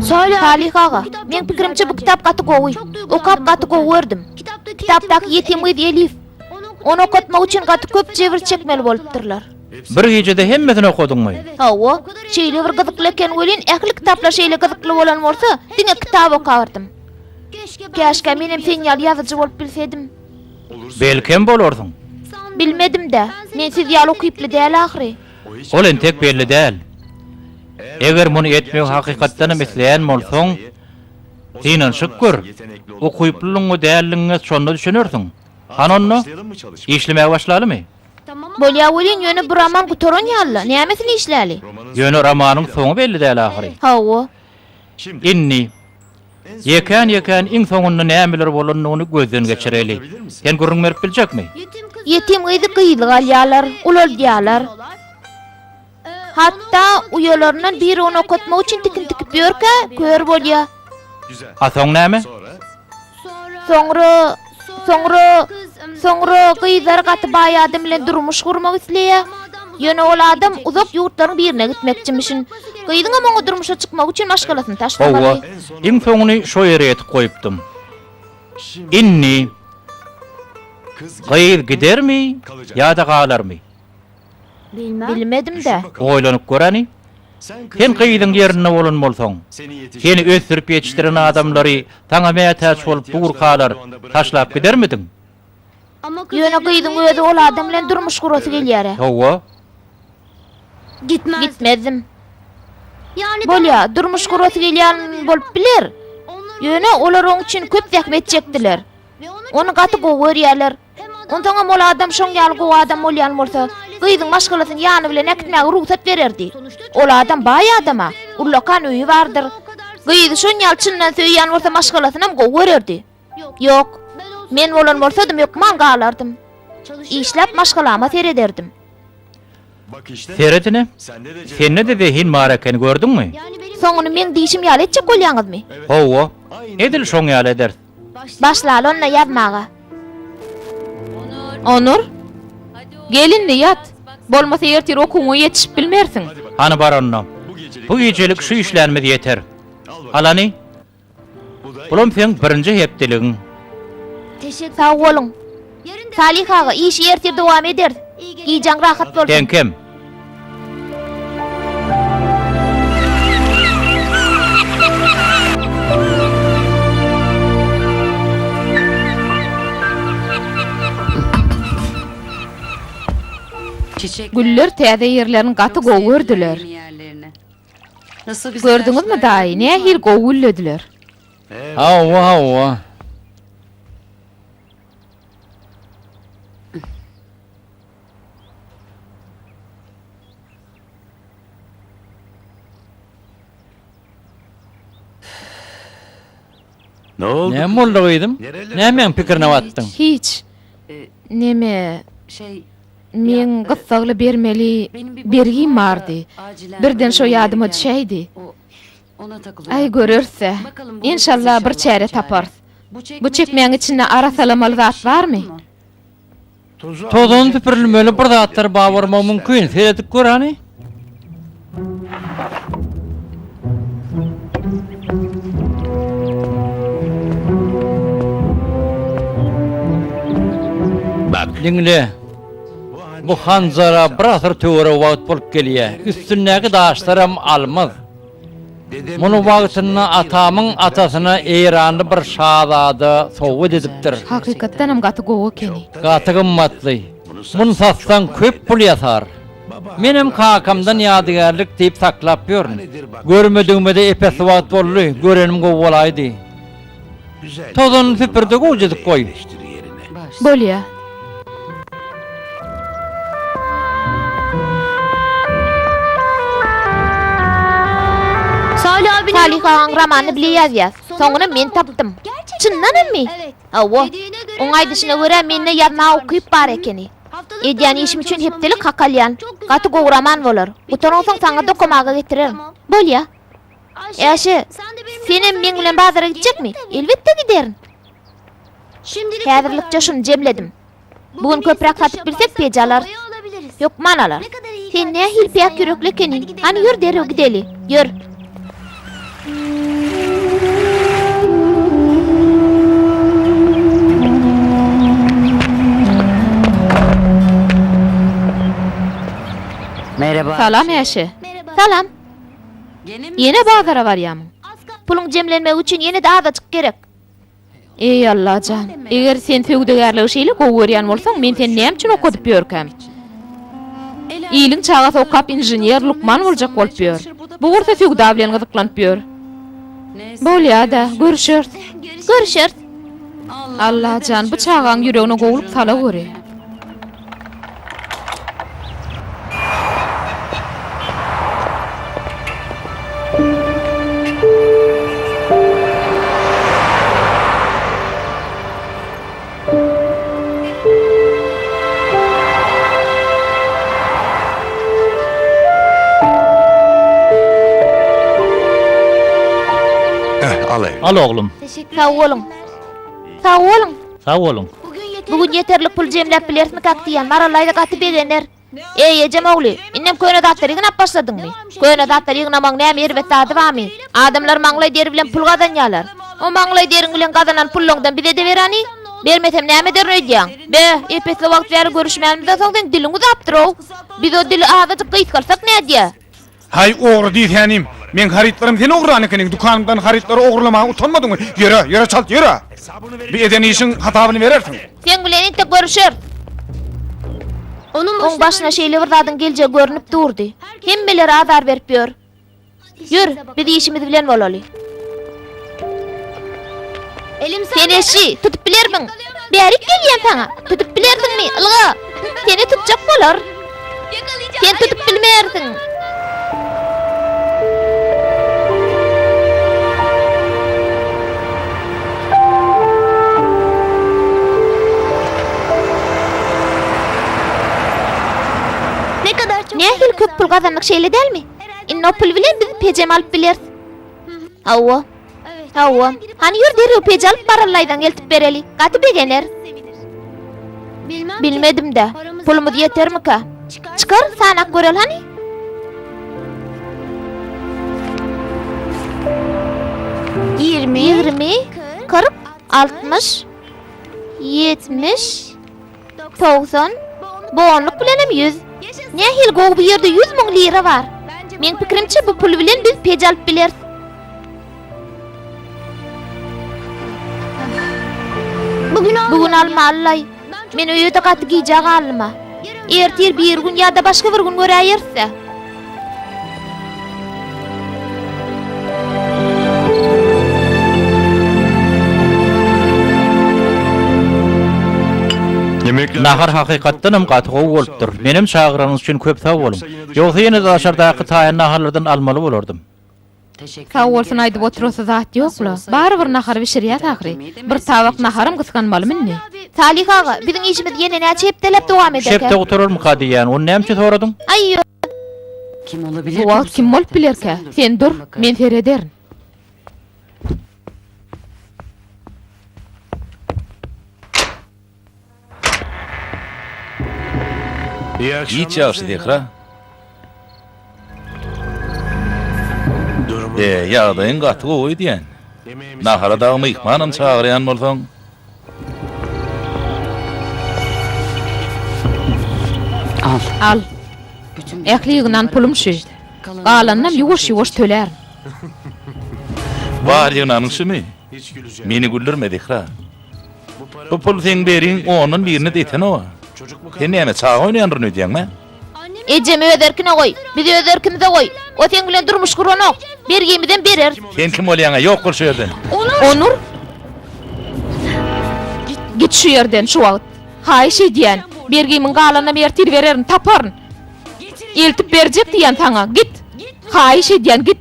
D: Salih ağa, men pikirimçe bu kitap katı koğuy. Okap katı koğuverdim. Kitapdaki yetim kız Elif. Onu okutmak için katı köp cevir çekmeli bolupdyrlar.
A: Bir gecede hemmetini okudyňmy?
D: Hawa, şeýle bir gyzykly eken welin, ähli kitaplar şeýle gyzykly bolan bolsa, diňe kitap okawardym. Käşke menem feňal ýazyjy bolup bilsedim.
A: Belkem bolardyň.
D: Bilmedim de, men siz ýaly okyply däl ahry.
A: Ol entek belli däl. Eger muny etmek hakykatdan mesleýän bolsaň, senin şükür, okuyuplylygyňy dälliňe şonda düşünersiň. Hanonno, işlemäge başladymy?
D: Bolýa welin ýöne bir roman gutoran ýaly, nämetini işläli?
A: Ýöne romanyň soňy belli däl ahyry.
D: Hawa,
A: Inni yekan iň soňunda nämeler bolanyny gözden geçireli. Sen gurrun berip biljekmi?
D: yetim kızı kıyılık alýarlar, ulolýarlar. Hatta uyalarından biri onu okutmak için tikin tikip ýörke, kör bolýa.
A: A soň näme?
D: Soňra gyzlar gaty baý adam bilen durmuş gurmak isleýär. Ýöne ol adam uzak ýurtlaryň birine gitmekçimişin. Gyzyň ama durmuşa çykmak üçin maşgalasyny taşlamaly.
A: Owa, iň soňuny şo ýere etip goýupdym. Inni gyz gidermi, ýa-da galarmy?
D: Bilmedim de.
A: Oýlanyp görani. Sen gyzyň ýerine bolan bolsaň, seni ösdürip ýetişdiren adamlary taňa mätäç bolup buğurkalar taşlap gidermidiň?
D: Ýöne gyzyň özi ol adam bilen durmuş gurasy gelýär.
A: Owa,
D: Gitmedim. Bolýa, durmuş gurasy gelýän bolup biler. Ýöne olar oň üçin köp zähmet çekdiler. Onu gaty gowerýärler. Ondan mol adam şoň ýaly gowy adam bolýan bolsa, gyzyň maşgalasyny ýany bilen ekitmäge ruhsat bererdi. Ol adam baý adama, ullakan öýü bardyr. Gyzy şoň ýaly çyndan söýýän bolsa maşgalasyny hem gowererdi. Ýok, men bolan bolsadym ýokman galardym. İşläp maşgalama serederdim.
A: seredine? Sen ne de hin marakeni gördün mü?
D: Soňuny men diýişim ýaly etjek bolýaňyzmy?
A: Howa. Edil şoň ýaly eder.
D: Başlaly onna ýazmaga. Onur, gelindi ýat. Bolmasa ertir okuňy ýetişip bilmersiň.
A: Hani bar onna. Bu gecelik şu işlerimiz yeter. Alani. Bulum sen birinci hepdiligiň.
D: Sag boluň. Salihaga iş ertir dowam eder. Giýjaň rahat bolsun.
A: Tenkem.
E: Çiçek
D: Güller täze ýerlerini gaty gowy gördüler.
E: yerlerine. Nasıl güzel
D: Gördüňizmi
E: ağaçlar
D: daýy? Näme hil gowy güllediler.
B: Hawa hawa.
C: Ne oldu?
B: Ne moldagyydym? Näme pikirine watdyň?
D: Hiç. Neme?
E: Şey,
D: Men gyssaly bermeli bergim bardy. Birden şo ýadyma düşeydi.
E: ona takılıyor.
D: Ay görürse, inşallah bir çare tapar. Bu çekmeğin içinde ara salamalı zat var mı?
B: Tozun tüpürülmeli bir zatlar bawarma mümkün. Seyredip gör hani.
C: Bak.
B: Dinle. Bu hanzara bir asır töwere wagt bolup gelýär. Üstündäki daşlarym almaz. Munu wagtyny atamyň atasyna eýranly bir şahzada sowgat edipdir.
D: Hakykatdan hem gaty gowy ekeni.
B: Gaty gymmatly. Mun satsan köp pul ýatar. Menem kakamdan ýadygarlyk diýip saklap ýörün. Görmediňme de epes wagt boldy. Görenim gowy bolaýdy. Tozun süpürde goýjydyk goý.
D: Bolýa. Salih ağaň romanyny bilýärýär. Soňra men tapdym. Çyndanmy? Hawa. Oňa aýdyşyna görä menne ýazma okyp bar ekeni. Edýän işim üçin hepdelik hakalýan. Gaty gowy roman bolar. Utanýan soň saňa dokumaga getirerim. Bolýa. Ýaşy, senem men bilen bazara gitjekmi? Elbetde giderin. Häzirlikçe şunu jemledim. Bugün köprak satyp bilsek pejalar. Yok manalar. Sen ne hilpiyak yürekli ekenin? Hani yür derew gideli. Yür.
E: Merhaba.
D: Salam Ýaşy. Salam.
E: Gene mi?
D: Yine bazara varýam. Pulun jemlenmek üçin yine de azajyk gerek. Ey Allah can. Eger sen söwdegärlik şeýle gowurýan bolsaň, men sen näme üçin okudyp ýörkem? Ýylyň çagasy okap inženýer Lukman boljak bolup ýör. Bu gursa söwda bilen gyzyklanyp ýör.
E: Neyse.
D: Bolýa da, görüşür. Görüşür.
E: Allah.
D: Allah can, bu çağan ýüregine gowulup sala göre.
C: Al ev.
A: Al oğlum.
D: Sağ olun. Sağ olun.
A: Sağ olun.
D: Bugün yeterlik pul jemläp bilersmi kakdiýan? Maralayda gaty begenler. Ey ejem ogly, innem köýne datary gnap başladyňmy? Köýne datary gnamaň näme erbet zady barmy? Adamlar maňlay deri bilen pul gazanýarlar. O maňlay deriň bilen gazanan pullaňdan bile de berani? Bermetem näme der öýdýän? Be, epesli wagt bäri görüşmänimiz soň sen diliň uzapdyraw. Biz o dili azajyk gysgalsak nädýär?
H: Hay oğru diýenim. Men haritlarym seni oğran ekeniň, dukanymdan haritlary oğurlamagy utanmadyňmy? Ýöre, ýöre çalt, ýöre. Bir eden işin hatabyny berersiň.
D: Sen bilen inte görüşür. Onun başına şeýle bir zadyň geljegi görünüp durdy. Hemmeleri azar berip ýör. Ýür, biz işimiz bilen bolaly. Sen eşi tutup bilermiň? Bärik gelýän saňa. Tutup bilerdiňmi? Ilga. Seni tutjak bolar. Sen tutup bilmersiň. Ne hil köp pul kazanmak şeýle delmi? Inno pul bilen biz pejem alyp bilersiz. Awwa. Awwa. Hani yurder pejal paralaydan eltip bereli. Gaty begener. Bilmedim de. Pulumuz yetermi ka? Çıkar sanak görel hani. Yirmi, 40, 60, 70, 90, boğanlık bilenem 100. Ne hil goğu bu yerde 100.000 lira var. Men pikirimçe bu pul bilen biz pej alıp bileriz. Bugün alma Allay. Men öýede gaty giyjak alma. Ertir bir gün ya da başka bir gün göräýärse.
A: Nahar hakykatdanam gaty gowy bolupdyr. Menim çağıranyňyz üçin köp sag bolun. Ýogsa ýene daşardaky taýan naharlardan almaly bolardym.
D: Sağ olsun aýdyp otursa zat ýokla. Bari bir nahar bişirýär ahry. Bir tabak naharym gysganmaly minni. Salih ağa, biziň işimiz ýene näçe hepdelep dowam eder.
A: Şepde oturalım kady ýan. Onu näme soradym?
D: Ay,
E: Kim olabilir?
D: bu wagt kim bolup bilerke? Sen dur, men terederim.
G: Hiç ýaşy dehra. Ýagdaýyň gaty gowy diýen. Nahara da mehmanam çagyrýan bolsaň.
D: Al. Ähliýiginden pulum şu. Galanam ýuwaş-ýuwaş töler.
G: Var ýananyň şumy? Meni güldürme dehra. Bu pul sen beriň onun birini deten o. Sen näme çağa oýnaýandyr ödýäňmi?
D: Ejemi öderkine goý. Bizi öderkimize goý. O sen bilen durmuş guranok. Bergimizden berer.
G: Sen kim bolýaňa ýok bol şu ýerde.
D: Onur. Git şu yerden şu wagt. Haýş edýän. Bergimiň galanyna mertir bererin taparyn. Eltip berjek diýen taňa. Git. Haýş edýän git.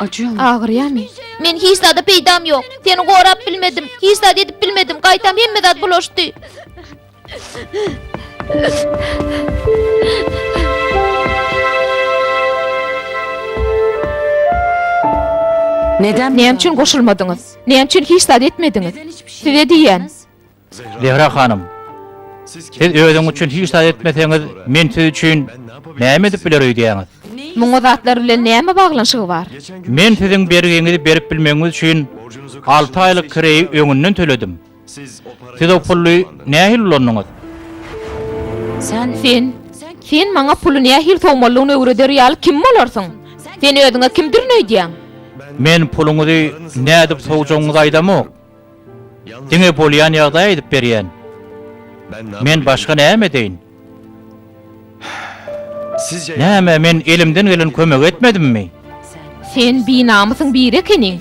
E: Acıyor mu?
D: Ağrıyamy. Men hiç zada peýdam ýok. Seni gorap bilmedim. Hiç zada edip bilmedim. Gaýtam hemme zat bulaşdy.
E: Neden?
D: Näme üçin goşulmadyňyz? Näme üçin hiç zada etmediňiz? Size diýen.
A: Zehra hanım. Siz öýüň üçin hiç saýat etmeseňiz, men siz üçin näme edip biler öýdýäňiz?
D: Muňa zatlar bilen näme baglanşygy bar?
A: Men siziň bergiňizi berip bilmeňiz üçin 6 aýlyk kireyi öňünden töledim. Siz o pully nähil ulanyňyz?
D: Sen maňa puly nähil togmalygyny öwreder ýaly kim bolarsyň? Sen öýüňe kimdir öýdýäň?
A: Men puluňyzy nädip sowjagyňyzy aýdamok. Diňe bolýan ýagdaý edip berýän. Men başga näme deýin? Näme men elimden gelen kömek etmedimmi?
D: Sen binamysyň biri ekeniň.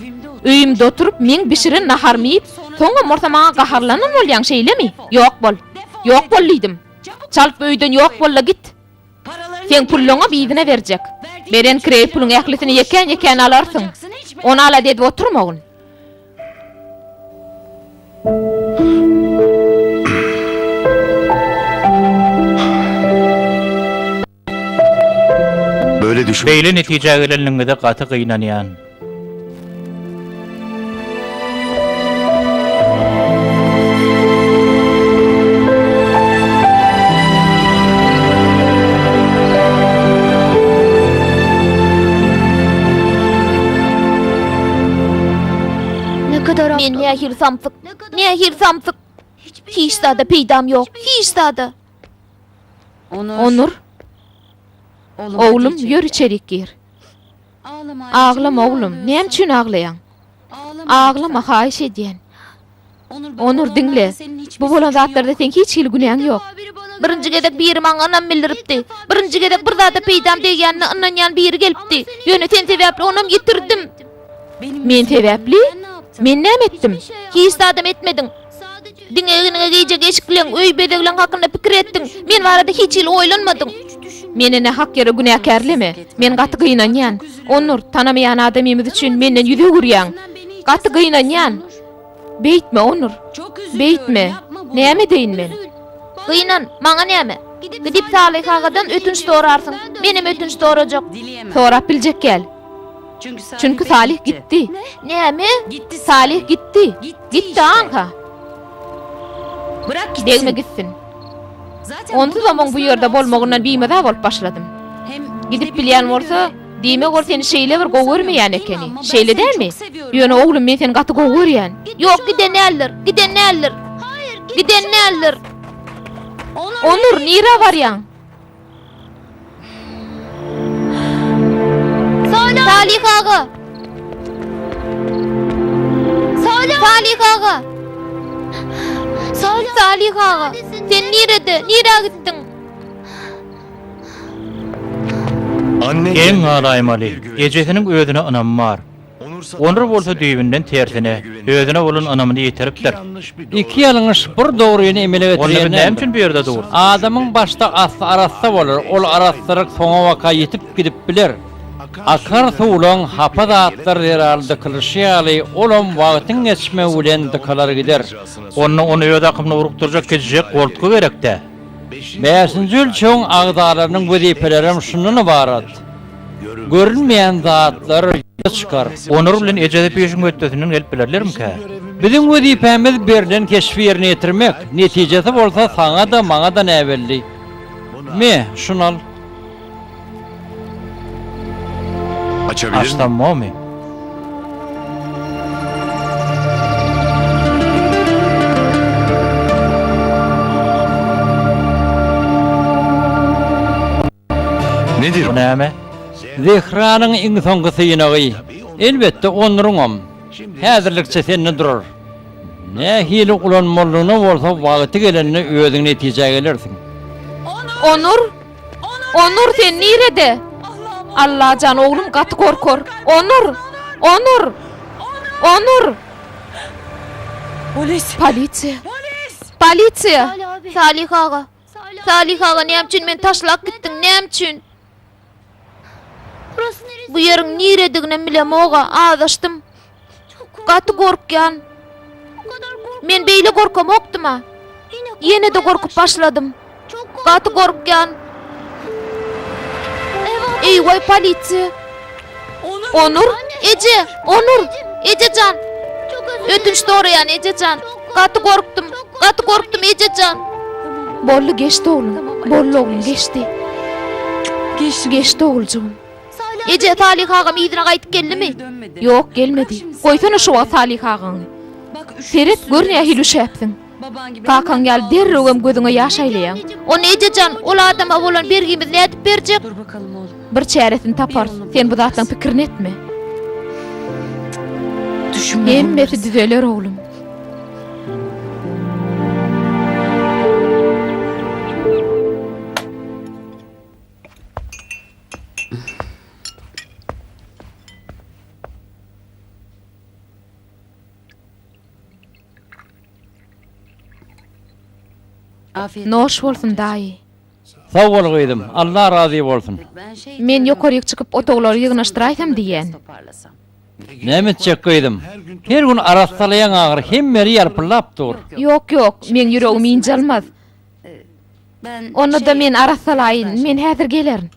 D: Öýümde oturup men bişiren nahar miyip, soňra mortamağa gaharlanan bolýan şeýlemi? Ýok bol. Ýok bol diýdim. Çalp öýden ýok bolla git. Sen pulluňa biýdine berjek. Beren kirey puluň ählisini ýeken alarsyň. Onu ala dedi oturmagyn.
A: Beýle netije gelenliňde gaty gynanýan.
D: Men nähir samsyk. Hiç zada peýdam ýok. Hiç zada. Onur. Oğlum yürü içerik gir. Ağlama oğlum. Näme üçin ağlayan? Ağlama haýş edýän. Onur dinle. Bu bolan zatlarda sen hiç hil günäň ýok. Birinji gedek biri maňa anam bildiripdi. Birinji gedek bir zada peýdam diýänini ananýan biri gelipdi. Ýöne sen sebäpli onam ýitirdim. Men sebäpli? Men näme etdim? Hiç zada etmediň. Diňegine gejek eşikleň öý bedegleň hakynda pikir etdiň. Men barada hiç hil oýlanmadyň. Meni ne hak yere günahkarleme. Men gaty gynanýan. Onur tanamayan adamymyz üçin menden ýüze gurýan. Gaty gynanýan. Beýtme Onur. Beýtme. Näme deýin men? Gıynan, maňa näme? Gidip Salih agadan ötünç sorarsın. Benim ötünç sorajak. Sorap biljek gel. Çünkü Salih gitti. Näme? Salih gitti. Gitti anka.
E: Bırak gitsin.
D: Degme gitsin. Onsuz da bu ýerde bolmagyndan biýmede bolup başladym. Gidip bilýän bolsa, diýme gor seni şeýle bir gowurmaýan ekeni. Şeýle dälmi? Ýöne oglum men seni gaty gowurýan. Ýok, giden näller? Giden näller? Giden näller? Onur, nire varyan? Salih ağa. Salih ağa. Salih ağa. Sen nirede? Nire gittin?
A: Eň alaýmaly, ejesiniň özüne anam bar. Onur bolsa düýbinden tersine, özüne bolan anamyny ýetiripdir.
B: İki ýalyňyş bir dogryny emele
A: Onu
B: getirýän.
A: näme üçin bu ýerde dur?
B: Adamyň başda arasda bolar, ol arasdyryk soňa waka ýetip gidip biler. Akar suwlaň hapa zatlar ýeraldy kılşýaly, olam wagtyň geçme bilen dıkalar gider.
A: Onu öýde akymny urukturjak geçjek goltky gerekde.
B: 5-nji ölçegiň agdalarynyň wezipelerim şundan ibarat. Görünmeýän zatlar çykar.
A: Onur bilen ejede peşiň ötdesiniň gelip bilerlermi-ki?
B: Bizim wezipemiz berilen keşfi ýerine ýetirmek. Netijesi bolsa saňa da maňa da näbelli. Me, şunal.
C: Açabilir miyim?
A: Açsam mı?
C: Nedir?
A: Bu näme?
B: Zehranyň iň soňky synagy. Elbetde onuruňam. Häzirlikçe seni durar. Ne hili ulanmalygyna bolsa wagty gelende özüň netije gelersiň.
D: Onur? Onur sen nirede? Allah can oğlum gaty korkor. Onur! Onur! Onur!
E: Polis.
D: Polisiýa. Polisiýa. Salih ağa. Salih ağa näme üçin men taşlap gitdiň? Näme üçin? Bu ýeriň niredigine bilem oga adaşdym. Gaty korkýan. Men beýle korkamokdyma. Ýene de korkup başladym. Gaty korkýan. Eyvay polisiýa. Onur, Ece, Onur, Ececan. Ötünç soraýan Ececan. Gaty korktum Ececan. Bolly geçdi oğlum. Bolly oğlum geçdi. Geçdi oğulcuğum. Ece Salih ağam ýygyna gaýtyp geldimi? Ýok, gelmedi. Goýsana şu Salih ağaňy. Seret görnä hilüşäpsiň. Kakan gel derrewem gözüňe ýaş aýlaýan. Onu Ececan, ol adama bolan bergimiz nädip berjek?
E: Dur bakalım oğlum.
D: Bir çäresini tapar. Sen bu zatdan pikirini etme.
E: Düşünme.
D: Hemmesi düzeler oğlum.
E: Afiyet.
D: Noş bolsun daýy.
B: Sag bol goýdum. Allah razy bolsun.
E: Ben şey...
D: Men ýokaryk çykyp otoglary ýygnaşdyraýsam diýen.
E: Toparlasam.
B: Näme çek goýdum. Her gün arastalayan agyr hemmeri ýarpylap dur.
D: Ýok, ýok, men ýüregim injalmaz.
E: Ben
D: Onu da men arastalaýyn. Men häzir gelerin.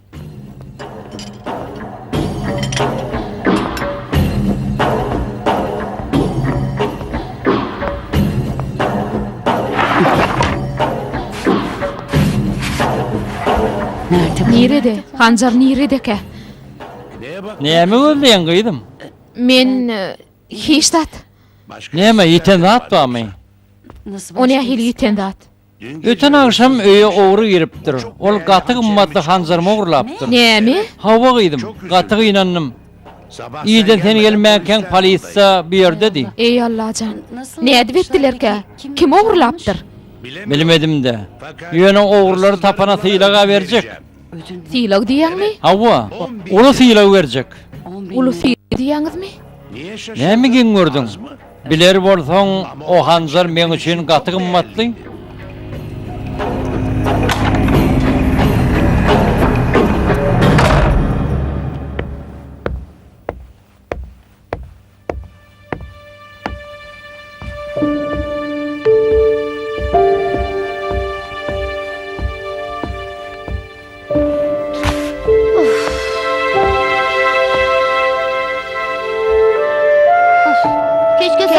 E: nerede bu?
D: Nirede? Hanjar niredeke?
B: Näme gözleýän goýdum.
D: Men hiçtat.
B: Näme ýeten zat barmy?
E: Nasıl
D: Onu ahil ýitendat.
B: Öten akşam öýe ogry giripdir. Ol gaty gymmatly hanjarmy ogurlapdyr.
D: Näme?
B: Hawa goýdum. Gaty gynannym. İýden seni gelmäken polisiýa bir ýerdedi.
D: Ey Allahjan.
E: Nasıl?
D: Nädip etdilerke? Kim ogurlapdyr?
B: Bilmedim de. Ýöne ogurlary tapana syýlaga berjek.
E: Ödün
D: Siýlag diýäňmi?
B: Hawa, olu syýlag berjek.
E: 10.000.
D: Ulu siýlag diýäňizmi?
B: Näme giň gördüň? Biler bolsaň, o hanjar men üçin gaty gymmatly.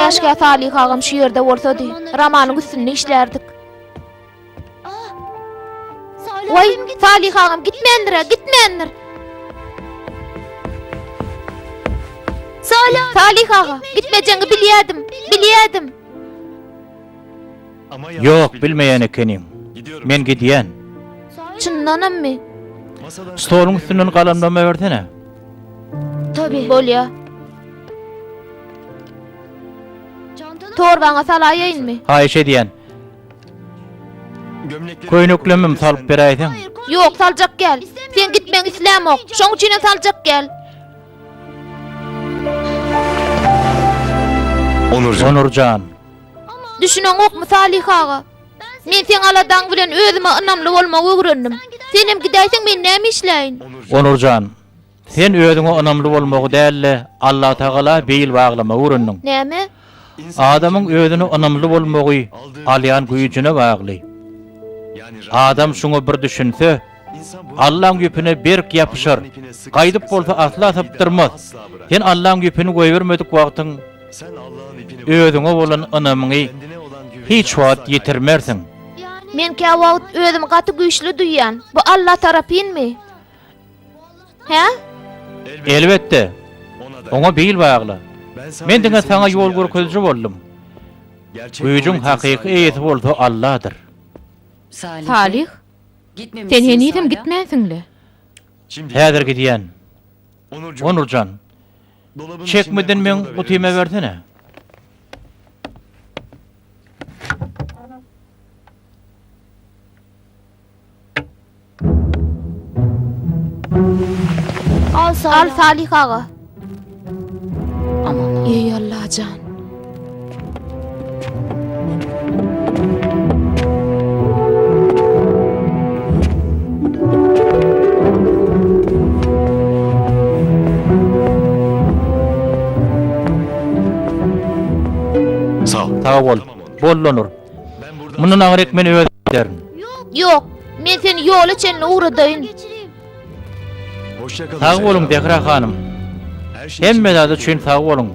D: Käşke Salih agam şu ýerde bolsady, Ramanyň üstünde işlerdik. Oy, Salih agam gitmeýändir. Salih ağa, gitmejäňi bilýärdim.
A: Yok, bilmeýän ekenim. Men gidýän.
D: Çyndanammy?
A: Stoluň üstünden galamlama bersene.
D: Tabii. Bolýa. Torbaňa salaýynmy?
A: Haýşe diýen. Köýneklemim salyp beräýsin.
D: Yok, saljak gel. Sen gitmeň islämok. Şoň üçin saljak gel.
A: Onurjan.
D: Düşüneň okmy Salih ağa? Men sen aladan bilen özüme ynamly bolmagy öwrendim. Senem gidäýsiň men näme işläýin?
A: Onurjan. Sen özüňe ynamly bolmagy dälle, Allah Taala beýil baglama öwrendiň.
D: Näme?
A: Adamyň özüne ynamly bolmagy alýan güýjüne bagly. Adam şuňa bir düşünse, Allah'ın güpüne berk yapışar. Gaýdyp bolsa asla tapdyrmaz. Sen Allah'ın güpüni goýbermedik wagtyň özüňe bolan ynamyňy hiç wagt ýetirmersiň.
D: Men käwagt özümi gaty güýçli duýýan. Bu Allah tarapynmy? He?
A: Elbetde. Oňa beýil bagly. Men diňe saňa ýol görkezji boldum. Güýjüň hakyky eýeti bolsa Allah'dyr.
D: Salih, sen henüýem gitmäsiňle.
A: Häzir gidýän. Onurjan. Çekmeden men gutyma bersene.
D: Al Salih ağa.
E: Aman.
D: Ey Allah can.
A: Sağ bol. Bollanur. Mundan aňyrek meni öýdärin.
D: Yok, men seni ýola çenle uğradaýyn.
A: Sağ bolun Behra hanym. Hemme zady üçin sağ bolun.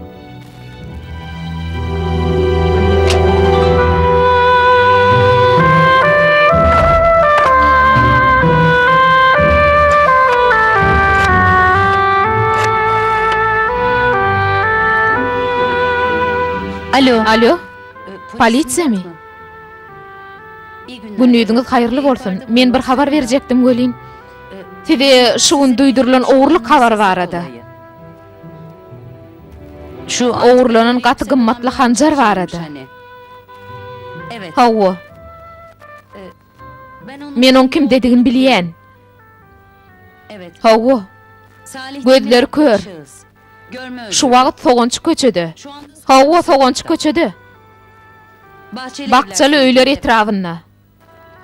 A: Alo, polisiýa mi? Günüňiz haýyrly bolsun. Men bir habar berjekdim gelin. Size şuň duýdurulan owurlyk habar barady. Şu owurlanan gaty gymmatly hanjar barady.
E: Evet.
D: Hawa. Men oň kim dedigini bilýän.
E: Evet.
D: Hawa. Gözleri kör.
E: Görme
D: Şu wagt soğançy köçede.
E: Şu anda
D: Hawa soğançy köçede. Bakçaly öýler etrafynda.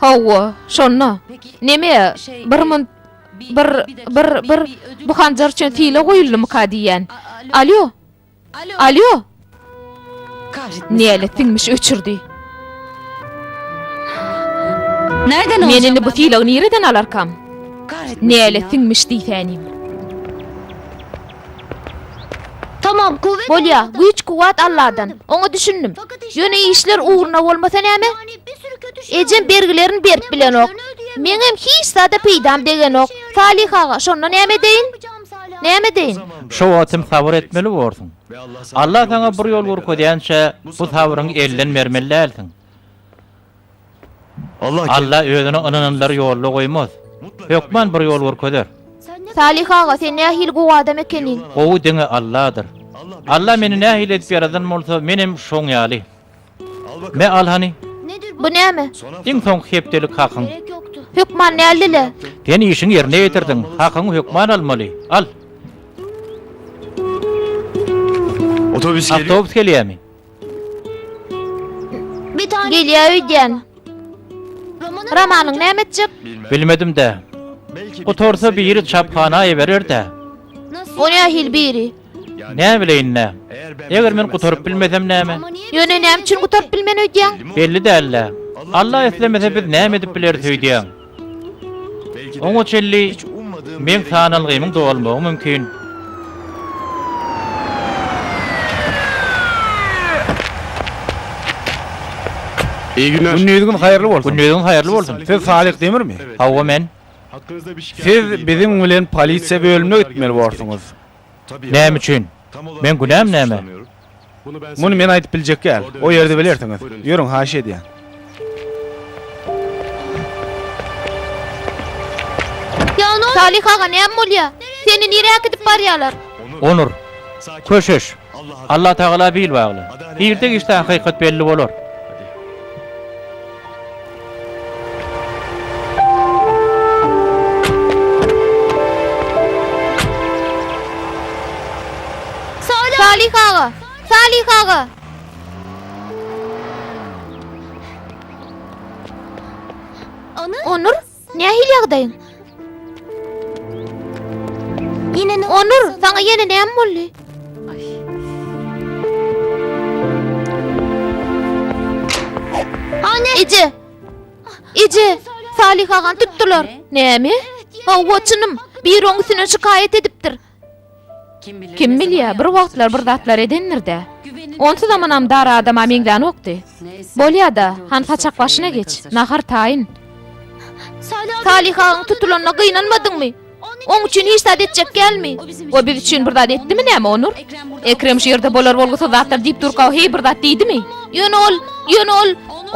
D: Hawa, şonna. Neme? Bir bu hanjar üçin tile goýuldymy ka diýen. Alo. Alo. Näle tiňmiş öçürdi.
E: Nereden olacak?
D: Menini bu tile nireden alarkam? Näle tiňmiş diýsänim. Tamam, kuvvet. Bolya, güýç kuwat Allah'dan. Oňa düşündim. Ýöne işler uğruna bolmasa näme? Ejem bergilerini berip bilen ok. Meňem hiç sada peýdam degen ok. Salih ağa, şonda näme deýin? Näme deýin?
A: Şu wagtym sabır etmeli bolsun. Allah saňa bir ýol görkezýänçe bu sabyryň elden bermeli dälsin. Allah özüne ynananlary ýoluna goýmaz. Hökman bir ýol görkezer.
D: Salih ağa, sen nähil gowy adam ekeniň?
A: Gowy diňe Allah'dyr. Allah meni nähil edip ýaradan bolsa menem şoň ýaly. Me alhani.
D: Bu näme?
A: Iň soň hepdelik hakyň.
D: Hükman näldile?
A: Sen işiň ýerine ýetirdiň. Hakyň hükman almaly. Al.
C: Otobüs
A: Avtobus gelýärmi?
D: Gelýär öýden. Ramanyň näme etjek?
A: Bilmedim de. Otorsa bir ýeri çapkana berer-de.
D: O nähil biri?
A: Ne bileyin ne? Eger men guturup bilmesem näme?
D: Ýöne näme üçin guturup bilmen öýdýän?
A: Belli dälle. Allah eslemese biz näme edip biler söýdýän. Oňa çelli men sanalgymyň dolmagy mümkin.
C: İyi günler.
H: Günnüýüňiz haýyrly bolsun.
A: Günnüýüň haýyrly bolsun.
H: Siz Salih demirmi?
A: Hawa men.
C: Hakkınızda bir şikayet
H: Siz bizim bilen polisiýa bölümine gitmeli bolsunuz.
A: Näme üçin? Men günäm näme?
H: Muny men aýdyp biljek gel. O ýerde bilersiňiz. Ýörüň haşy edýän.
D: Salih ağa näme bolýa? Seni nereye gidip barýarlar?
A: Onur. Köşeş. Allah Taala bil bagly. Birde işte hakykat belli bolar.
D: Salih ağa. Salih ağa. Onur, nähil ýagdaýyň? Onur, sana ýene näme boldy? Ece. Ece, Salih ağan tuttular. Näme? Hawaçynym, bir oňusyna şikayet edipdir. Kim bilýär, bir wagtlar bir zatlar edenlerde. Onsuz zamanam dara adama meňden okdy. Bolýa-da, han paçak başyna geç, nahar taýyn. Salih ağaň tutulanyna gynanmadyňmy? Oň üçin hiç zat etjek gelmi. O biz üçin bir zat etdimi näme Onur? Ekrem şu ýerde bolar bolgusa zatlar diýip durkaw hey bir zat diýdimi? Ýön ol,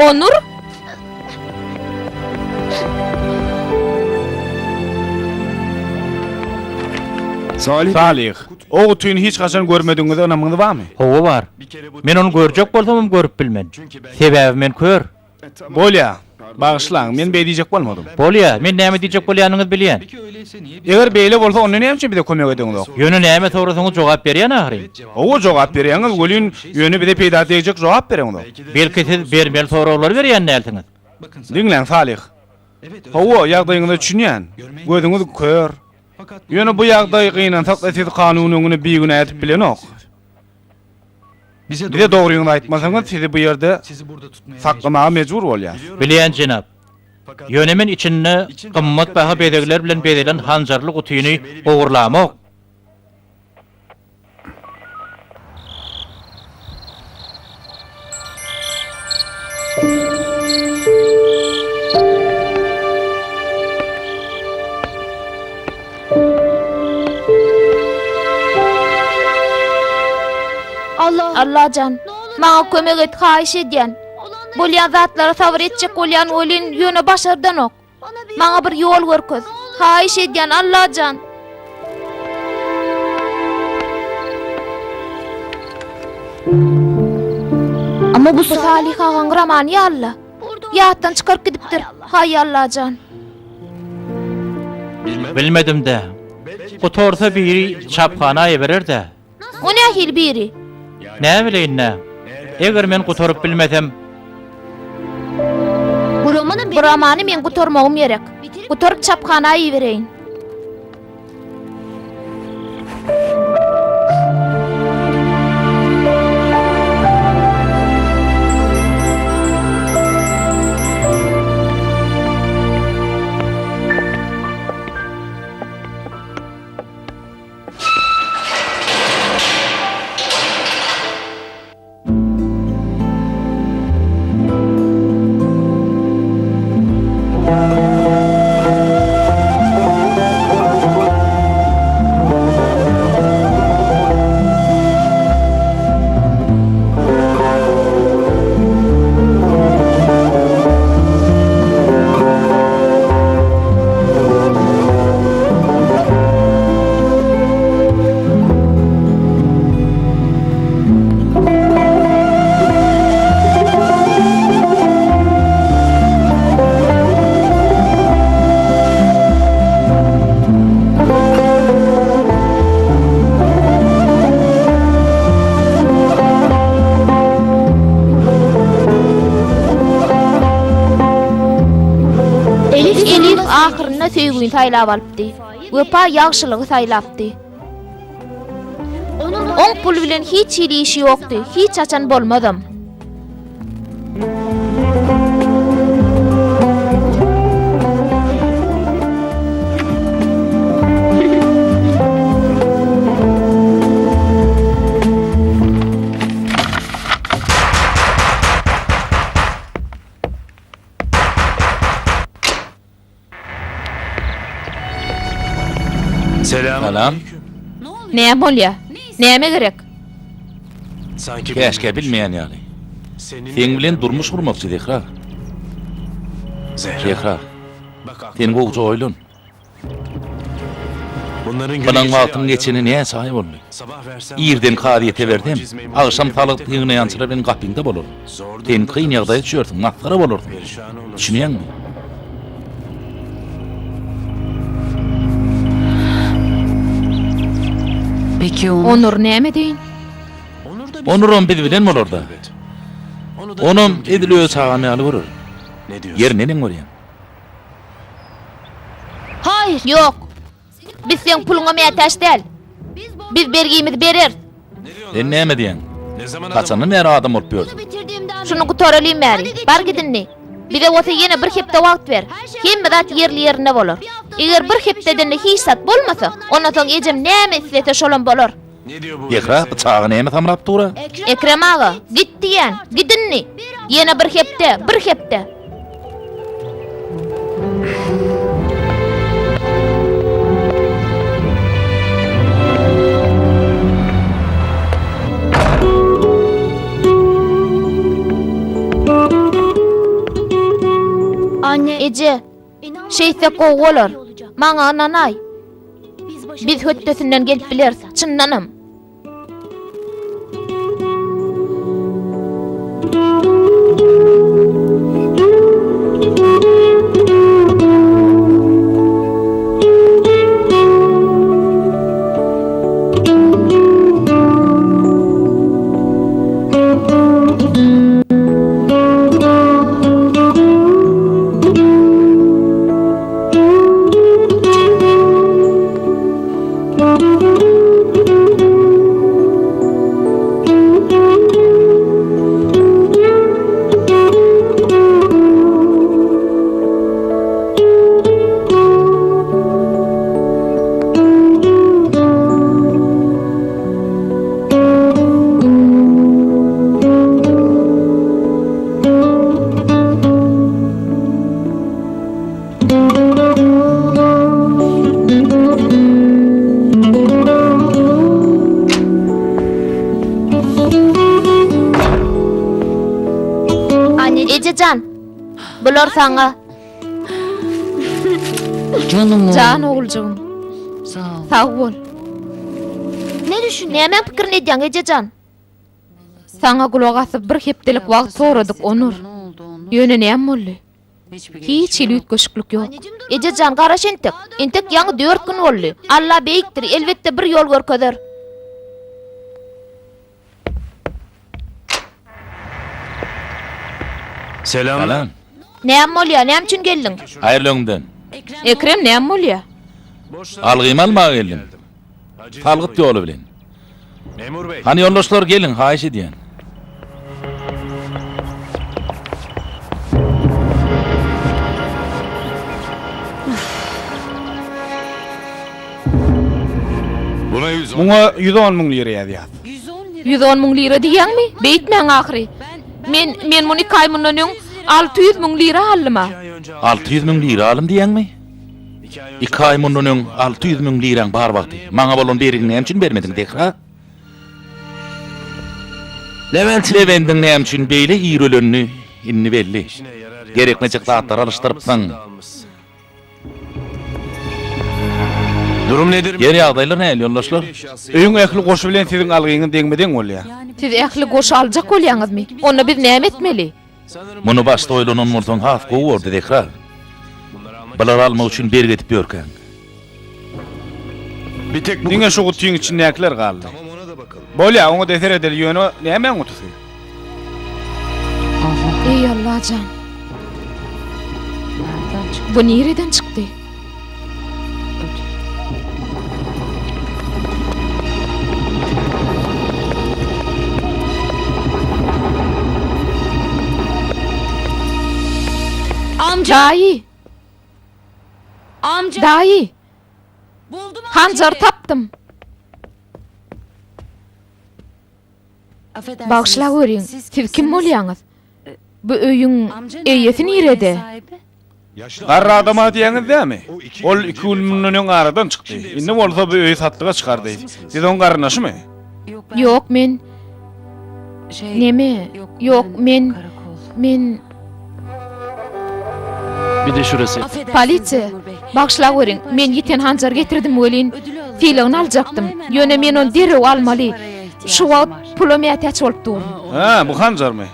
D: Onur.
H: Salih, o tüýüni hiç gaçan görmediňizi anamyňda barmy?
A: Hawa bar. Men onu görjek bolsam görüp bilmen. Sebäbi men kör.
H: Bolýa. Bağışlaň, men beýdijek bolmadym.
A: Bolýa, men näme diýjek bolýanyňyzy bilýän.
H: Eger beýle bolsa onu näme üçin bize kömek ediňiz?
A: Ýöne näme sorasaňyz jogap berýän ahry.
H: O jogap berýäňiz, bolýan ýöne bize peýda edýek jogap berýäňiz.
A: Belki siz bermeli soralar berýän näsiňiz.
H: Dinleň Salih. Hawa ýagdaýyňyzy düşünýän. Gözüňiz kör. Ýöne bu ýagdaý gynansak da siz kanunyny biýigine edip bilenok. Bize dogry ýyňy aýtmasaňyz sizi bu ýerde saklamaga mejbur bolýar.
A: Bilýän jenap. Ýöne men içinde gymmat baha bedegler bilen bedelen hanjarly gutyny ogurlamak.
D: Allah can, maňa kömek et haýyş edýän. Bolýan zatlara sabr etjek bolýan olyn ýöne başardan ok. Maňa bir ýol görköz. Haýyş edýän Allah can. Ama bu Salih ağaň ramany ýaly. Ýatdan çykaryp gidipdir. Hay Allah can.
A: Bilmedim de. Bu torsa biri çapkana berer-de.
D: O nähil biri?
A: Näme bileýin nä? Eger men gutorup bilmesem,
D: Bu romany men gutormagym gerek. Gutorup çapkana ýebereýin. Elif ahyrynda söýgüni taýlap alypdy. Wepa ýagşylygy taýlapdy. Oň pul bilen hiç işi ýokdy, hiç açan bolmadym.
C: Selam.
G: Salam.
D: Näme bolýar? Näme gerek?
C: Sanki
G: Keşke bilmeýän ýaly. Sen bilen durmuş gurmakçy Zehra. Zehra. Sen gowja oýlan.
C: Bunların
G: Bunun wagtyň geçeni näme saýy boldy? İrden kadiýete berdim. Agşam talyk tygyny ýançyra ben gapynda bolar. Sen kyn ýagdaýa düşýärsiň, matkara bolar. Düşünýärmi?
E: Peki onu.
D: Onur näme deýin?
G: Onurum biz bilen bolarda. Onum ediliyor çağamayalı vurur.
C: Ne diyorsun?
G: Yer neden görýän?
D: Hayır. Yok. Biz sen puluňa mätäş däl. Biz bergimizi berer.
G: Sen näme diýen?
C: Ne zaman
G: Kaçandan beri adam olup ýördi.
D: Şunu gutaralym bäri. Bar gidinni. Bize olsa yine bir hepde wagt ber. Hemme zat yerli yerine bolar. Eger bir hepdeden hiç sat bolmasa, ondan soň ejem näme islete şolan bolar.
C: Ne diyor bu?
G: Zehra bıçağı näme tamrap tura?
D: Ekrem ağa, git diýen, gidinni. Yine bir hepde. Anne, Ece, şeyse gow bolar. Maňa ananay. Biz höttesinden gelip bileriz, çyndanam. Ececan, bular sana.
E: Canım
D: Can oğulcuğum,
E: Sağ ol.
D: sağ ol. Ne düşün? Näme pikir edýäň Ececan? Sana kulak asyp bir hepdelik wagt soradyk Onur.
E: Ne oldu onu?
D: Ýöne näme boldy? Hiç ilüt köşüklük yok. Ececan garaş entek. Entek ýaňy 4 gün boldy. Allah beýikdir, elbetde bir ýol görkezer.
C: Selam.
G: Salam.
D: Näme bolýar? Näme üçin geldiň?
G: Aýrlyňdan.
D: Ekrem näme bolýar?
G: Algymy almaga geldim. Talgyt ýoly bilen.
C: Memur bey.
G: Hani yoldaşlar gelin, haýyş edýän.
C: Buna 110.
H: Muňa 110 000 lira ýazýar.
D: 110 000 lira diýäňmi? Beýtmäň ahry. Men muny kaýmyndan 600 000 lira aldyma.
G: 600 000 lira alym diýäňmi? 2 ay mundan 600 000 liraň bar wagty. Maňa bolan berigini näme üçin bermediň Zehra? Levent'in näme üçin beýle ýürelönni inni belli. Gerekli çyklatlar alıştırıpsan.
C: Durum nedir?
G: Yer ýagdaýlar näme yoldaşlar?
H: Öýüň ähli goşu bilen siziň algyňy deňmeden bolýar.
D: Siz ähli goşu aljak bolýaňyzmy? Onda biz näme etmeli?
G: Muny başda oýlanan murdan haf gowy boldy Zehra. Bular almak üçin bergetip ýörken.
C: Bir tek bu.
H: Niňe şu gutyň içinde näkler galdy?
C: Tamam ona da bakalım.
H: Bolýar, oňa deser edil ýöne näme gutusy?
D: Ey Allah can. Bu nereden çıktı?
E: Amca.
D: Dayı,
E: Amca.
D: dayı.
E: Buldum
D: Hancar taptım.
E: Affedersiniz.
D: Bağışla görün. Siz kim bolýaňyz? Bu öýüň
E: Amca
D: eýesi
E: nerede? Bu evin
D: nerede?
E: sahibi?
H: Garra adama diýeniz dämi? Ol 2 ulmunun aradan çykdy. Indi bolsa bu öý satlyga çykardy. Siz on garnaşymy?
D: Yok men neme? Yok men
A: Bir de şurası.
D: Polisiýa. Bagşlap görüň. Men ýeten hanjar getirdim welin. Filagyny aljaktym. Ýöne men onu derew almaly. Şu wagt pulum ýetäç bolup dur.
H: Ha, bu hanjarmy?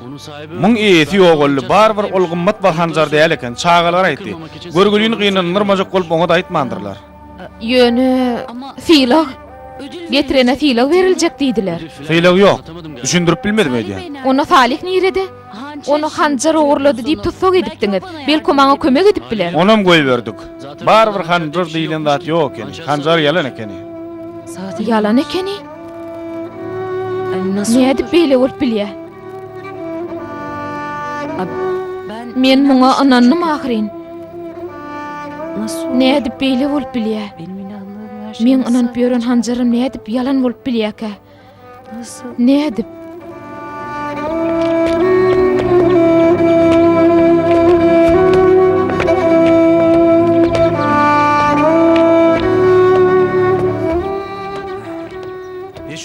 H: Muň ýeti ýok bar bir ol gymmat bir hanjar däl eken. Çağalar aýtdy. Görgülýün gynanyrmajak bolup oňa da aýtmandyrlar.
D: Ýöne filag getirene filag beriljek diýdiler.
H: Filag ýok. Düşündirip bilmedim öýdýän.
D: Ona Salih nirede? Onu hanjar oğurlady diýip tutsak edipdiňiz. Belki maňa kömek edip biler.
H: Onam goý berdik. Bar bir hanjar diýilen zat ýok eken. Hanjar ýalan eken.
D: Yalan ekeni. Ne edip beýle bolup bilýär? Men muňa anannym ahyrin. Ne edip beýle bolup bilýär? Men ananyp ýören hanjarym ne edip yalan bolup bilýärkä? Ne edip?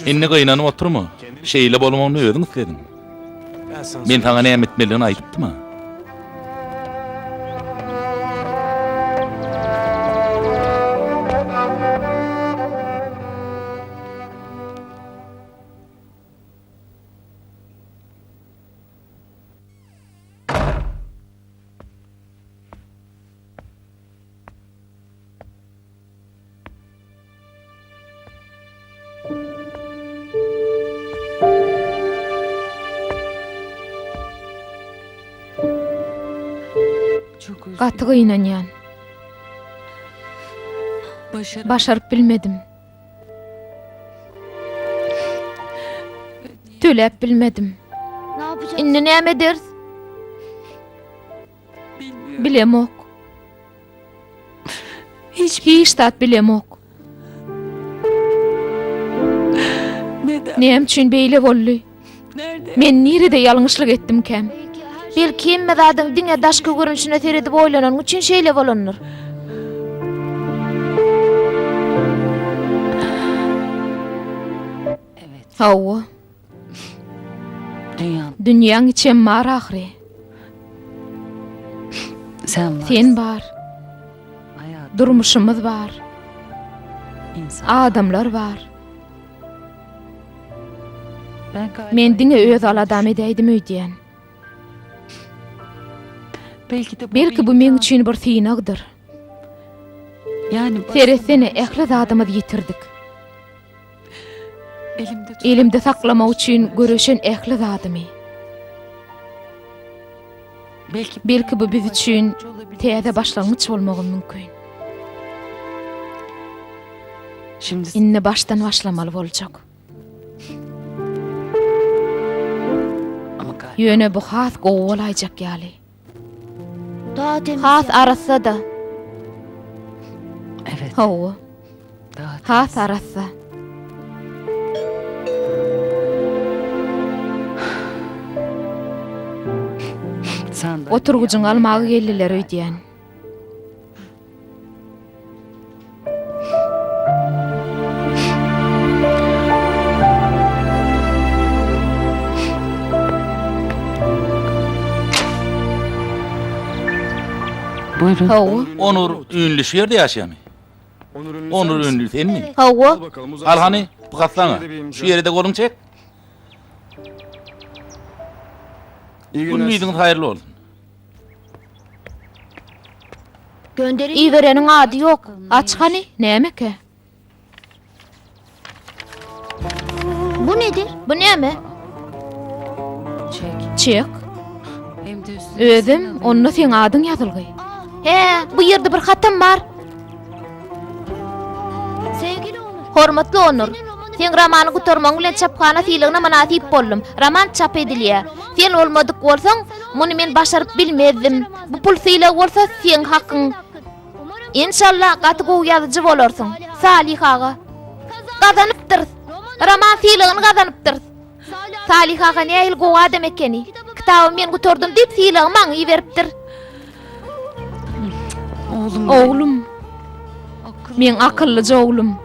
G: Inni gynanyp oturma. Şeýle bolmagyny özüň isledin. Men taňa näme etmeliligini aýdypdyma? Gaty gynanýan. Başaryp bilmedim. Töläp bilmedim. Indi näme ders? Bilemok. Hiç tat bilemok. Näme üçin beýle boldy? Men nirede ýalňyşlyk etdimkäm? Belki emme zadyň diňe daşky görünüşine seredip oýlanan üçin şeýle bolandyr. Hawa. Dünýäň içem mar ahry. Sen bar. Durmuşymyz bar. Adamlar bar. Men diňe öz aladam edeydim öýdýän. Belki bu men üçin bir synagdyr. Teresini ähli zadymy ýitirdik. Elimde saklamak üçin göreşen ähli zadymy. Belki bu biz üçin täze başlangyç bolmagy mümkin. Inni baştan başlamaly boljak. Ýöne bu has gowalaýjak ýaly. Has arasa da. Evet. Hawa. Has arasa. Oturgucun almagy geldiler öýdýän.
E: Buyurun.
D: Hawa.
G: Onur ünlü şeýerde ýaşaýarmy? Onur ünlü senmi?
D: Hawa.
G: Al hani bu gaslaňa. Şu ýerde golun çek. Ünlüýdiň haýyrly bolsun.
D: Iwereniň ady ýok. Açgany näme-ke? Bu nedir? Bu näme? Çek. Özüm onda sen adyň ýazylgy. He, bu ýerde bir hatam bar. Hormatly Onur, sen romany gutarmaň bilen çapkana sylygyna manasip boldum. Roman çap edilýär. Sen olmadyk bolsaň, muny men başaryp bilmezdim. Bu pul sylyg bolsa sen hakyň. İnşallah gaty gowy ýazyjy bolarsyň. Salih ağa. Gazanypdyr. Roman sylygyny gazanypdyr. Salih ağa näil gowy adam ekeni. Kitaby men gutardym diýip sylygy maňa beripdir. Oğlum. Men akıllıca oğlum.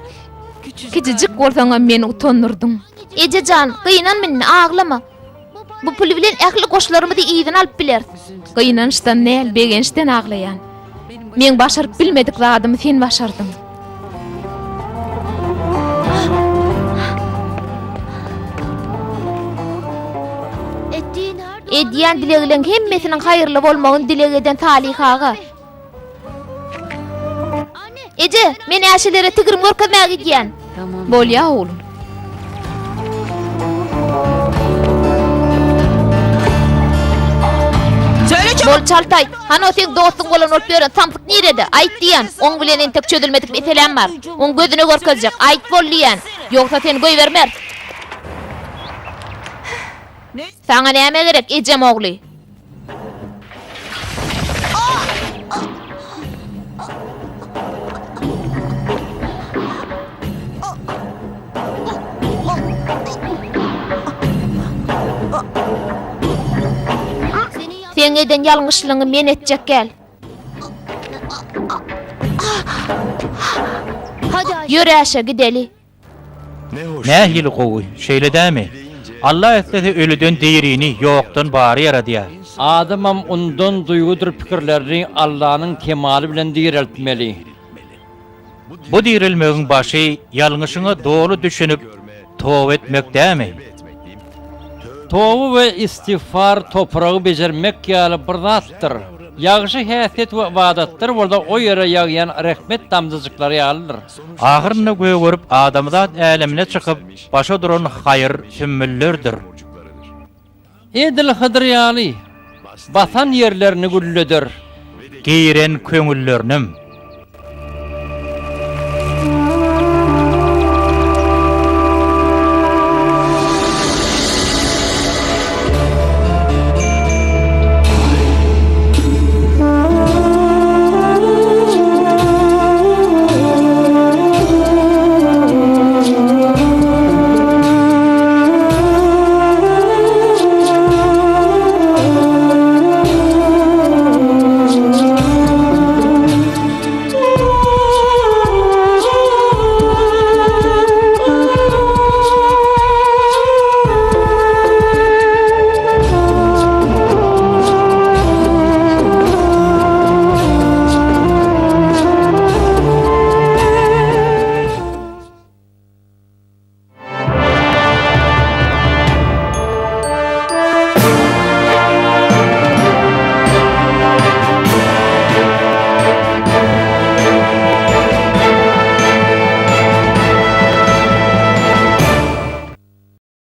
D: Küçücük bolsaňa meni utandyrdың. Ejejan, gıynan meni ağlama. Bu pul bilen ähli goşlarymyzy ýydan alyp biler. Gıynansdan näl, begençden ağlayan. Men başaryp bilmedik zadymy sen başardyň. Ediyen dilegilen hemmesinin hayırlı bolmagyny dileg eden Salih ağa. Ece, meni äşelere tigirim görkezmäge gidýän. Bolýa oğlum. Bol çaltay, hana o sen dostun bolan olup ýören samsyk nirede? Aýt diýen, oň bilen entek çödülmedik meselem bar. Oň gözüne görkezjek, aýt bol diýen. Ýoksa seni goý bermer. Saňa näme gerek, ejem ogly? Sen eden ýalňyşlygyny men etjek gel. Ýöre aşa gideli.
A: Nähili gowy, şeýle dämi? Allah etledi ölüden diýirini ýokdan bary yaradýar.
B: Adamam ondan duygudur pikirlerini Allah'ın kemali bilen diýereltmeli.
A: Bu diýerilmegiň başy ýalňyşyňy dogry düşünüp towba etmek dämi?
B: Towba we istiğfar topragy bejermek ýaly bir zatdyr. Ýagşy häsiýet we ibadatdyr, bolda o ýere ýagýan rahmet damjyjyklary ýalydyr.
A: Ahyryny görüp adamzat älemine çykyp başa duran haýyr sümmüllerdir.
B: Edil Hıdır ýaly basan ýerlerini gülleder.
A: Giýren köňüllerinim